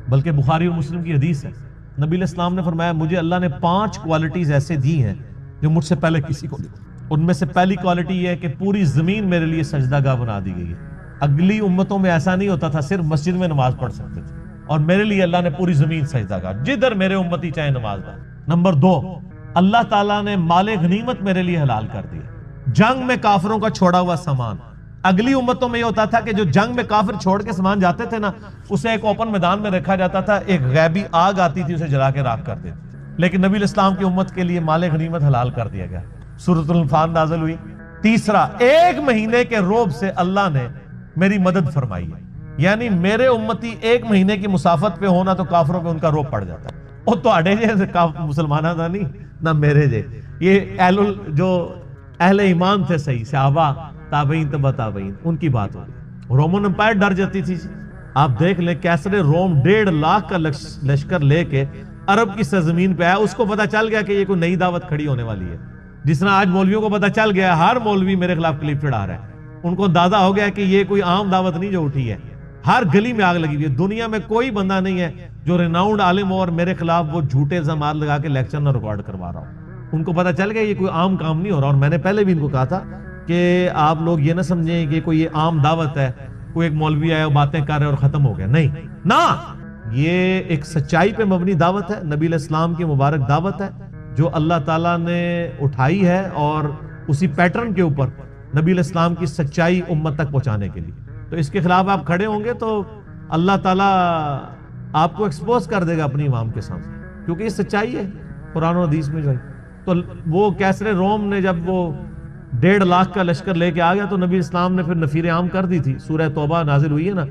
بلکہ بخاری اور مسلم کی حدیث ہے، نبی علیہ السلام نے فرمایا مجھے اللہ نے 5 کوالٹیز ایسے دی ہیں جو مجھ سے پہلے کسی کو نہیں۔ ان میں سے پہلی کوالٹی یہ ہے کہ پوری زمین میرے لیے سجدہ گاہ بنا دی گئی ہے۔ اگلی امتوں میں ایسا نہیں ہوتا تھا، صرف مسجد میں نماز پڑھ سکتے تھے، اور میرے لیے اللہ نے پوری زمین سجدہ گاہ، جدھر میرے امتی چاہے نماز پڑھ۔ نمبر 2، اللہ تعالیٰ نے مال غنیمت میرے لیے حلال کر دیا، جنگ میں کافروں کا چھوڑا ہوا سامان۔ اگلی امتوں میں یہ ہوتا تھا کہ جو جنگ میں کافر چھوڑ کے سامان جاتے تھے نا، اسے ایک اوپن میدان میں رکھا جاتا تھا، ایک غیبی آگ آتی تھی اسے جلا کے راکھ کر دیتی تھی، لیکن نبی علیہ السلام کی امت کے لیے مال غنیمت حلال کر دیا گیا۔ سورۃ الانفال نازل ہوئی۔ تیسرا، 1 مہینے کے روب سے اللہ نے میری مدد فرمائی ہے، یعنی میرے امتی 1 مہینے کی مسافت پہ ہونا تو کافروں پہ ان کا روب پڑ جاتا ہے۔ اور تو اڑے جیسے مسلمانہ تھا نہیں نہ میرے جے، یہ جو اہل ایمان تھے صحیح، صحابہ تابعین تبع تابعین، ان کی بات ہوگی۔ رومن امپائر ڈر جاتی تھی، آپ دیکھ لیں کیسر روم 1.5 لاکھ کا لشکر لے کے عرب کی سرزمین پہ آیا، اس کو پتا چل گیا کہ یہ کوئی نئی دعوت کھڑی ہونے والی ہے۔ جس طرح آج مولویوں کو پتا چل گیا ہر مولوی میرے خلاف کلپ چڑھا رہا ہے، ان کو اندازہ ہو گیا کہ یہ کوئی عام دعوت نہیں جو اٹھی ہے، ہر گلی میں آگ لگی ہوئی ہے۔ دنیا میں کوئی بندہ نہیں ہے جو ریناؤنڈ عالم ہو اور میرے خلاف وہ جھوٹے الزامات لگا کے لیکچر نہ ریکارڈ کروا رہا ہوں۔ ان کو پتا چل گیا یہ کوئی عام کام نہیں ہو رہا، اور میں نے پہلے بھی ان کو کہا تھا کہ آپ لوگ یہ نہ سمجھیں کہ کوئی یہ عام دعوت ہے، کوئی ایک مولوی آیا باتیں کر رہے اور ختم ہو گیا، نہیں نہ، یہ ایک سچائی پہ مبنی دعوت ہے، نبی علیہ السلام کی مبارک دعوت ہے جو اللہ تعالیٰ نے اٹھائی ہے، اور اسی پیٹرن کے اوپر نبی علیہ السلام کی سچائی امت تک پہنچانے کے لیے۔ تو اس کے خلاف آپ کھڑے ہوں گے تو اللہ تعالیٰ آپ کو ایکسپوز کر دے گا اپنی عوام کے سامنے، کیونکہ یہ سچائی ہے قرآن و حدیث میں جو ہے۔ تو وہ کیسر روم نے جب وہ 1.5 لاکھ کا لشکر لے کے آ گیا تو نبی اسلام نے پھر نفیر عام کر دی تھی۔ سورہ توبہ نازل ہوئی ہے نا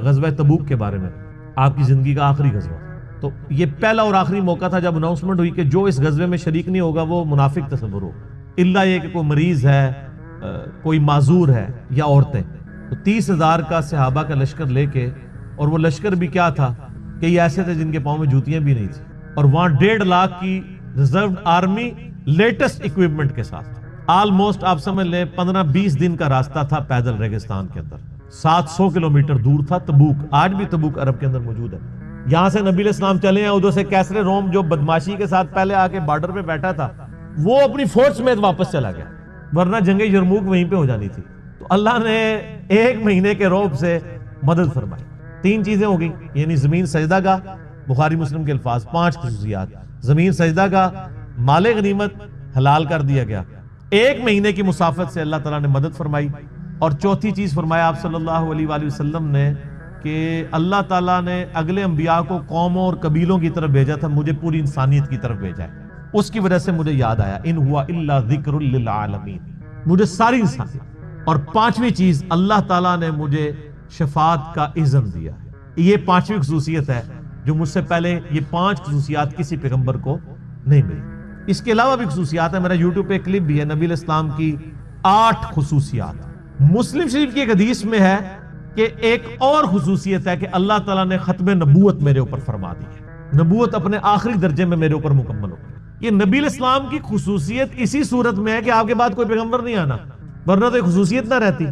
غزوہ تبوک کے بارے میں، آپ کی زندگی کا آخری غزوہ، تو یہ پہلا اور آخری موقع تھا جب اناؤنسمنٹ ہوئی کہ جو اس غزوے میں شریک نہیں ہوگا وہ منافق تصور ہو، الا یہ کہ کوئی مریض ہے، کوئی معذور ہے یا عورتیں۔ تو 30,000 کا صحابہ کا لشکر لے کے، اور وہ لشکر بھی کیا تھا کہ یہ ایسے تھے جن کے پاؤں میں جوتیاں بھی نہیں تھی، اور وہاں 1.5 لاکھ کی ریزروڈ آرمی لیٹسٹ اکوپمنٹ کے ساتھ، آلموسٹ آپ سمجھ لیں 15-20 دن کا راستہ تھا پیدل ریگستان کے اندر، 700 کلومیٹر دور تھا تبوک۔ آج بھی تبوک عرب کے اندر موجود ہے۔ یہاں سے نبی علیہ السلام چلے ہیں، ادھر سے کیسر روم جو بدماشی کے ساتھ پہلے آ کے بارڈر پہ بیٹھا تھا وہ اپنی فورس سمیت واپس چلا گیا، ورنہ جنگ یرموک وہیں پہ ہو جانی تھی۔ تو اللہ نے 1 مہینے کے روب سے مدد فرمائی۔ 3 چیزیں ہو گئی، یعنی زمین سجدہ گاہ، بخاری مسلم کے الفاظ، 5 خصوصیات، زمین سجدہ گاہ، مال غنیمت حلال کر دیا گیا، 1 مہینے کی مسافت سے اللہ تعالیٰ نے مدد فرمائی، اور چوتھی چیز فرمایا آپ صلی اللہ علیہ وآلہ وسلم نے کہ اللہ تعالیٰ نے اگلے انبیاء کو قوموں اور قبیلوں کی طرف بھیجا تھا، مجھے پوری انسانیت کی طرف بھیجا ہے، اس کی وجہ سے مجھے یاد آیا ان ہوا الا ذکر للعالمین، مجھے ساری انسانیت۔ اور 5ویں چیز، اللہ تعالیٰ نے مجھے شفاعت کا اذن دیا ہے۔ یہ 5ویں خصوصیت ہے جو مجھ سے پہلے یہ 5 خصوصیات کسی پیغمبر کو نہیں ملی۔ اس کے علاوہ بھی خصوصیات ہیں، میرا یوٹیوب پہ کلپ بھی ہے، نبی علیہ السلام کی 8 خصوصیات، مسلم شریف کی ایک حدیث میں ہے کہ ایک اور خصوصیت ہے کہ اللہ تعالیٰ نے ختم نبوت میرے اوپر فرما دی ہے، نبوت اپنے آخری درجے میں میرے اوپر مکمل ہو گئی۔ یہ نبی علیہ السلام کی خصوصیت اسی صورت میں ہے کہ آپ کے بعد کوئی پیغمبر نہیں آنا، ورنہ تو یہ خصوصیت نہ رہتی۔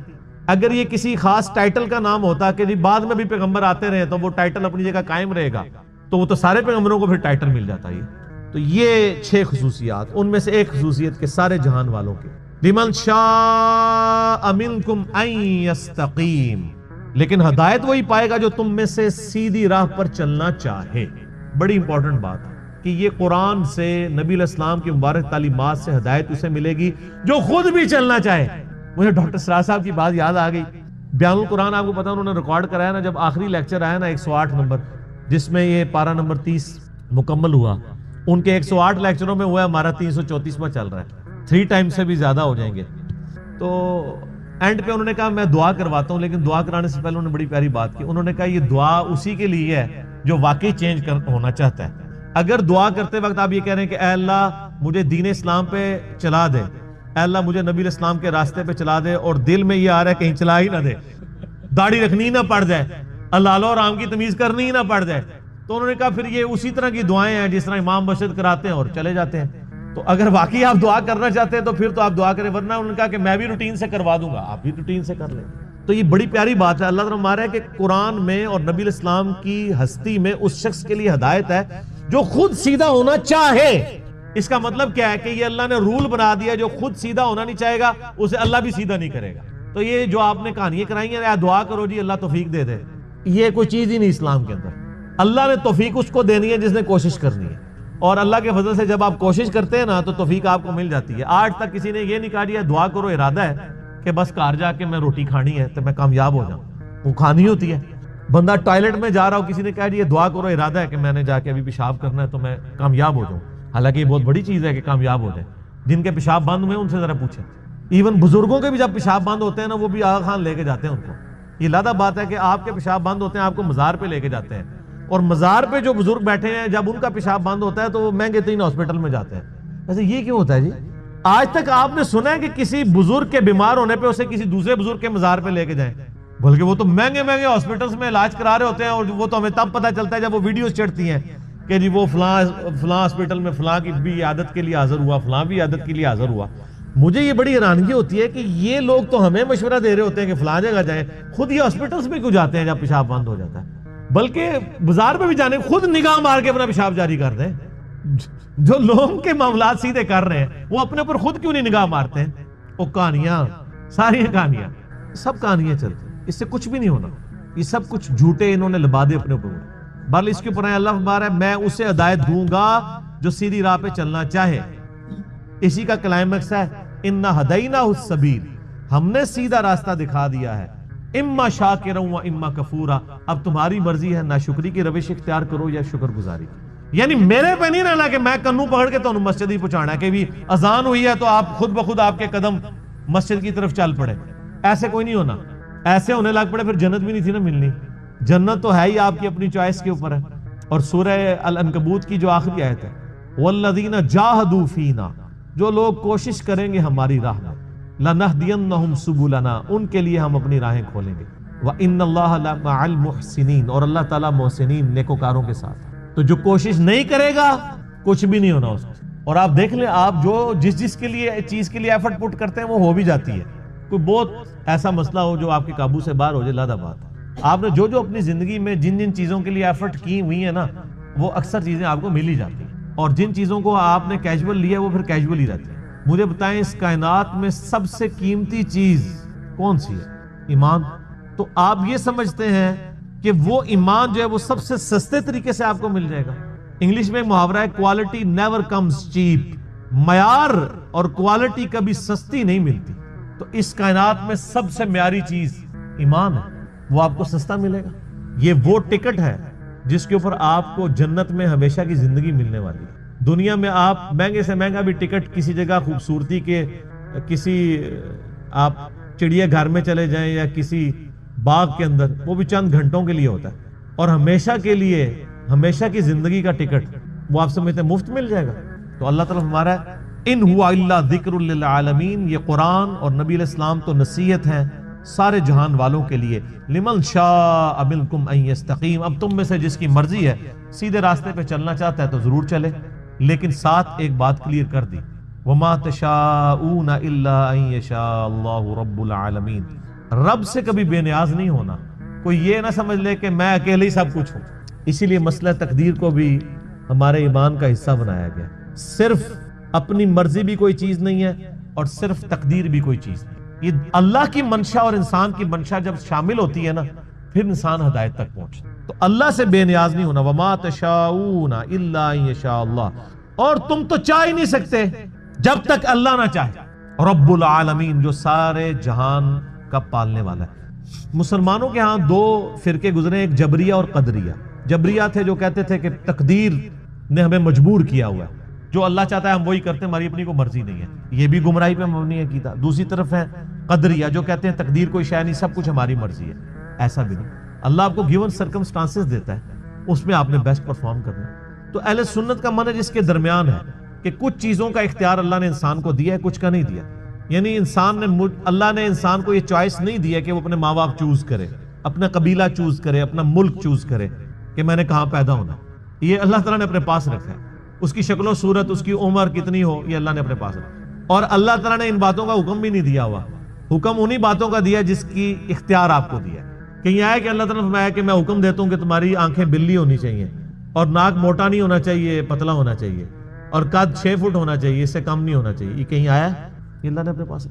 اگر یہ کسی خاص ٹائٹل کا نام ہوتا کہ جی بعد میں بھی پیغمبر آتے رہے تو وہ ٹائٹل اپنی جگہ قائم رہے گا، تو وہ تو سارے پیغمبروں کو پھر ٹائٹل مل جاتا ہے۔ تو یہ 6 خصوصیات، ان میں سے ایک خصوصیت کہ سارے جہان والوں کے لمن شاء منکم ان یستقیم، لیکن ہدایت وہی پائے گا جو تم میں سے سیدھی راہ پر چلنا چاہے۔ بڑی امپورٹنٹ بات ہے کہ یہ قرآن سے، نبی علیہ السلام کی مبارک تعلیمات سے ہدایت اسے ملے گی جو خود بھی چلنا چاہے۔ مجھے ڈاکٹر سراج صاحب کی بات یاد آ گئی، بیان القرآن آپ کو پتا انہوں نے ریکارڈ کرایا نا، جب آخری لیکچر آیا نا 108 نمبر، جس میں یہ پارہ نمبر 30 مکمل ہوا، ان کے 108 لیکچروں میں ہوا، ہمارا 334واں چل رہا ہے، 3 ٹائم سے بھی زیادہ ہو جائیں گے۔ تو اینڈ پہ انہوں نے کہا میں دعا کرواتا ہوں، لیکن دعا کرانے سے پہلے انہوں نے بڑی پیاری بات کی، انہوں نے کہا یہ دعا اسی کے لیے ہے جو واقعی چینج ہونا چاہتا ہے۔ اگر دعا کرتے وقت آپ یہ کہہ رہے ہیں کہ اے اللہ مجھے دین اسلام پہ چلا دے، اے اللہ مجھے نبی علیہ السلام کے راستے پہ چلا دے، اور دل میں یہ آ رہا ہے کہیں چلا ہی نہ دے، داڑھی رکھنی نہ پڑ جائے، اللہ اور عام کی تمیز کرنی ہی نہ پڑ جائے، تو انہوں نے کہا پھر یہ اسی طرح کی دعائیں ہیں جس طرح امام مرشد کراتے ہیں اور چلے جاتے ہیں۔ تو اگر واقعی آپ دعا کرنا چاہتے ہیں تو پھر تو آپ دعا کریں، ورنہ انہوں نے کہا کہ میں بھی روٹین سے کروا دوں گا، آپ بھی روٹین سے کر لیں۔ تو یہ بڑی پیاری بات ہے، اللہ تعالیٰ ہمارا ہے کہ قرآن میں اور نبی علیہ السلام کی ہستی میں اس شخص کے لیے ہدایت ہے جو خود سیدھا ہونا چاہے۔ اس کا مطلب کیا ہے کہ یہ اللہ نے رول بنا دیا، جو خود سیدھا ہونا نہیں چاہے گا اسے اللہ بھی سیدھا نہیں کرے گا۔ تو یہ جو آپ نے کہانیاں کرائی ہیں دعا کرو جی اللہ توفیق دے دے، یہ کوئی چیز ہی نہیں اسلام کے اندر۔ اللہ نے توفیق اس کو دینی ہے جس نے کوشش کرنی ہے، اور اللہ کے فضل سے جب آپ کوشش کرتے ہیں نا تو توفیق آپ کو مل جاتی ہے۔ آج تک کسی نے یہ نہیں کہا دیا دعا کرو ارادہ ہے کہ بس گھر جا کے میں روٹی کھانی ہے تو میں کامیاب ہو جاؤں، وہ کھانی ہوتی ہے۔ بندہ ٹوائلٹ میں جا رہا ہو، کسی نے کہا جی یہ دعا کرو ارادہ ہے کہ میں نے جا کے ابھی پیشاب کرنا ہے تو میں کامیاب ہو جاؤں، حالانکہ یہ بہت بڑی چیز ہے کہ کامیاب ہو جائے۔ جن کے پیشاب بند ہوئے ان سے ذرا پوچھیں، ایون بزرگوں کے بھی جب پیشاب بند ہوتے ہیں نا وہ بھی آغا خان لے کے جاتے ہیں ان کو۔ یہ لادہ بات ہے کہ آپ کے پیشاب بند ہوتے ہیں آپ کو مزار پہ لے کے جاتے ہیں، اور مزار پہ جو بزرگ بیٹھے ہیں جب ان کا پیشاب بند ہوتا ہے تو وہ مہنگے ترین ہاسپٹل میں جاتے ہیں۔ ایسے یہ کیوں ہوتا ہے جی؟ آج تک آپ نے سنا ہے کہ کسی بزرگ کے بیمار ہونے پہ اسے کسی دوسرے بزرگ کے مزار پہ لے کے جائیں؟ بلکہ وہ تو مہنگے مہنگے ہاسپٹلز میں علاج کرا رہے ہوتے ہیں، اور وہ تو ہمیں تب پتہ چلتا ہے جب وہ ویڈیوز چڑھتی ہیں کہ جی وہ فلاں ہاسپٹل میں فلاں کی بھی عیادت کے لیے حاضر ہوا، فلاں بھی عیادت کے لیے حاضر ہوا۔ مجھے یہ بڑی حیرانگی ہوتی ہے کہ یہ لوگ تو ہمیں مشورہ دے رہے ہوتے ہیں کہ فلاں جگہ جائیں، خود یہ ہاسپٹلز میں کیوں جاتے ہیں جب پیشاب بند ہو جاتا ہے؟ بلکہ بازار میں بھی جانے خود نگاہ مار کے اپنا پیشاب جاری کر دیں۔ جو لوگوں کے معاملات سیدھے کر رہے ہیں وہ اپنے پر خود کیوں نہیں نگاہ مارتے ہیں؟ وہ کہانیاں، ساری کہانیاں، سب کہانیاں چلتی ہیں، اس سے کچھ بھی نہیں ہونا، یہ سب کچھ جھوٹے انہوں نے لبادے اپنے اوپر۔ بل اس کے اوپر اللہ فرما رہا ہے میں اسے ہدایت دوں گا جو سیدھی راہ پہ چلنا چاہے۔ اسی کا کلائمیکس ہے انا ہدیناہ السبیل، ہم نے سیدھا راستہ دکھا دیا ہے، اما شاکرا و اما کفورا، اب تمہاری مرضی ہے ناشکری کی روش اختیار کرو یا شکر گزاری کی۔ یعنی میرے پہ نہیں رہنا کہ میں کنوں پکڑ کے تو مسجد ہی پہنچانا ہے کہ بھی اذان ہوئی ہے تو آپ خود بخود آپ کے قدم مسجد کی طرف چل پڑے، ایسے کوئی نہیں ہونا۔ ایسے ہونے لگ پڑے پھر جنت بھی نہیں تھی نا ملنی، جنت تو ہے ہی آپ کی اپنی چوائس کے اوپر ہے۔ اور سورہ العنکبوت کی جو آخری آیت ہے والذین جاہدوا فینا، جو لوگ کوشش کریں گے ہماری راہ میں، لنہدینہم سبلنا، ان کے لیے ہم اپنی راہیں کھولیں گے، وان اللہ لمع المحسنین، اور اللہ تعالیٰ محسنین نیکوکاروں کے ساتھ۔ تو جو کوشش نہیں کرے گا کچھ بھی نہیں ہونا اس کو۔ اور آپ دیکھ لیں آپ جو جس کے لیے چیز کے لیے ایفرٹ پٹ کرتے ہیں وہ ہو بھی جاتی ہے۔ کوئی بہت ایسا مسئلہ ہو جو آپ کے قابو سے باہر ہو جائے، لادہ بات آپ نے جو اپنی زندگی میں جن چیزوں کے لیے ایفرٹ کی ہوئی ہیں نا وہ اکثر چیزیں آپ کو مل ہی جاتی ہیں، اور جن چیزوں کو آپ نے کیجول لیا وہ پھر کیجول ہی رہتی ہے۔ مجھے بتائیں اس کائنات میں سب سے قیمتی چیز کون سی ہے؟ ایمان۔ تو آپ یہ سمجھتے ہیں کہ وہ ایمان جو ہے وہ سب سے سستے طریقے سے آپ کو مل جائے گا؟ انگلش میں ایک محاورہ ہے کوالٹی نیور کمز چیپ، معیار اور کوالٹی کبھی سستی نہیں ملتی۔ تو اس کائنات میں سب سے معیاری چیز ایمان ہے، وہ آپ کو سستا ملے گا۔ یہ وہ ٹکٹ ہے جس کے اوپر آپ کو جنت میں ہمیشہ کی زندگی ملنے والی ہے۔ دنیا میں آپ مہنگے سے مہنگا بھی ٹکٹ کسی جگہ خوبصورتی کے کسی آپ چڑیا گھر میں چلے جائیں یا کسی باغ کے اندر، وہ بھی چند گھنٹوں کے لیے ہوتا ہے، اور ہمیشہ کے لیے ہمیشہ کی زندگی کا ٹکٹ وہ آپ سمجھتے ہیں مفت مل جائے گا۔ تو اللہ تعالیٰ ہمارا ان ہوا الا ذکر للعالمین، یہ قرآن اور نبی علیہ السلام تو نصیحت ہیں سارے جہان والوں کے لیے، لمن شاء منکم ان یستقیم، اب تم میں سے جس کی مرضی ہے سیدھے راستے پہ چلنا چاہتا ہے تو ضرور چلے، لیکن ساتھ ایک بات کلیئر کر دی، وما تشاءون الا ان یشاء اللہ رب العالمین، رب سے کبھی بے نیاز نہیں ہونا۔ کوئی یہ نہ سمجھ لے کہ میں اکیلے ہی سب کچھ ہوں۔ اسی لیے مسئلہ تقدیر کو بھی ہمارے ایمان کا حصہ بنایا گیا۔ صرف اپنی مرضی بھی کوئی چیز نہیں ہے اور صرف تقدیر بھی کوئی چیز نہیں۔ یہ اللہ کی منشا اور انسان کی منشا جب شامل ہوتی ہے نا، پھر انسان ہدایت تک پہنچتا۔ تو اللہ سے بے نیاز نہیں ہونا، وما تشاؤون الا ان یشاء اللہ، اور تم تو چاہ ہی نہیں سکتے جب تک اللہ نہ چاہے۔ رب العالمین، جو سارے جہان کا پالنے والا ہے۔ مسلمانوں کے ہاں دو فرقے گزرے، ایک جبریہ اور قدریہ۔ جبریہ تھے جو کہتے تھے کہ تقدیر نے ہمیں مجبور کیا ہوا ہے، جو اللہ چاہتا ہے ہم وہی کرتے ہیں، ہماری اپنی کوئی مرضی نہیں ہے، یہ بھی گمراہی پہ مبنی عقیدہ۔ دوسری طرف ہے قدریہ جو کہتے ہیں تقدیر کوئی شے نہیں، سب کچھ ہماری مرضی ہے۔ ایسا بھی نہیں، اللہ آپ کو گیون سرکمسٹانسز دیتا ہے، اس میں آپ نے بیسٹ پرفارم کرنا ہے۔ تو اہل سنت کا منہج اس کے درمیان ہے کہ کچھ چیزوں کا اختیار اللہ نے انسان کو دیا ہے، کچھ کا نہیں دیا۔ یعنی اللہ نے انسان کو یہ چوائس نہیں دیا کہ وہ اپنے ماں باپ چوز کرے، اپنا قبیلہ چوز کرے، اپنا ملک چوز کرے کہ میں نے کہاں پیدا ہونا۔ یہ اللہ تعالیٰ نے اپنے پاس رکھا ہے۔ اس کی شکل و صورت، اس کی عمر کتنی ہو، یہ اللہ نے اپنے پاس رکھا۔ اور اللہ تعالیٰ نے ان باتوں کا حکم بھی نہیں دیا ہوا، حکم انہی باتوں کا دیا جس کی اختیار آپ کو دیا ہے۔ کہ یہ ہے کہ اللہ تعالیٰ نے فرمایا کہ میں حکم دیتا ہوں کہ تمہاری آنکھیں بلی ہونی چاہیے، اور ناک موٹا نہیں ہونا چاہیے، پتلا ہونا چاہیے، اور قد 6 فٹ ہونا چاہیے، اس سے کم نہیں ہونا چاہیے۔ یہ کہیں آیا ہے؟ یہ اللہ نے اپنے پاس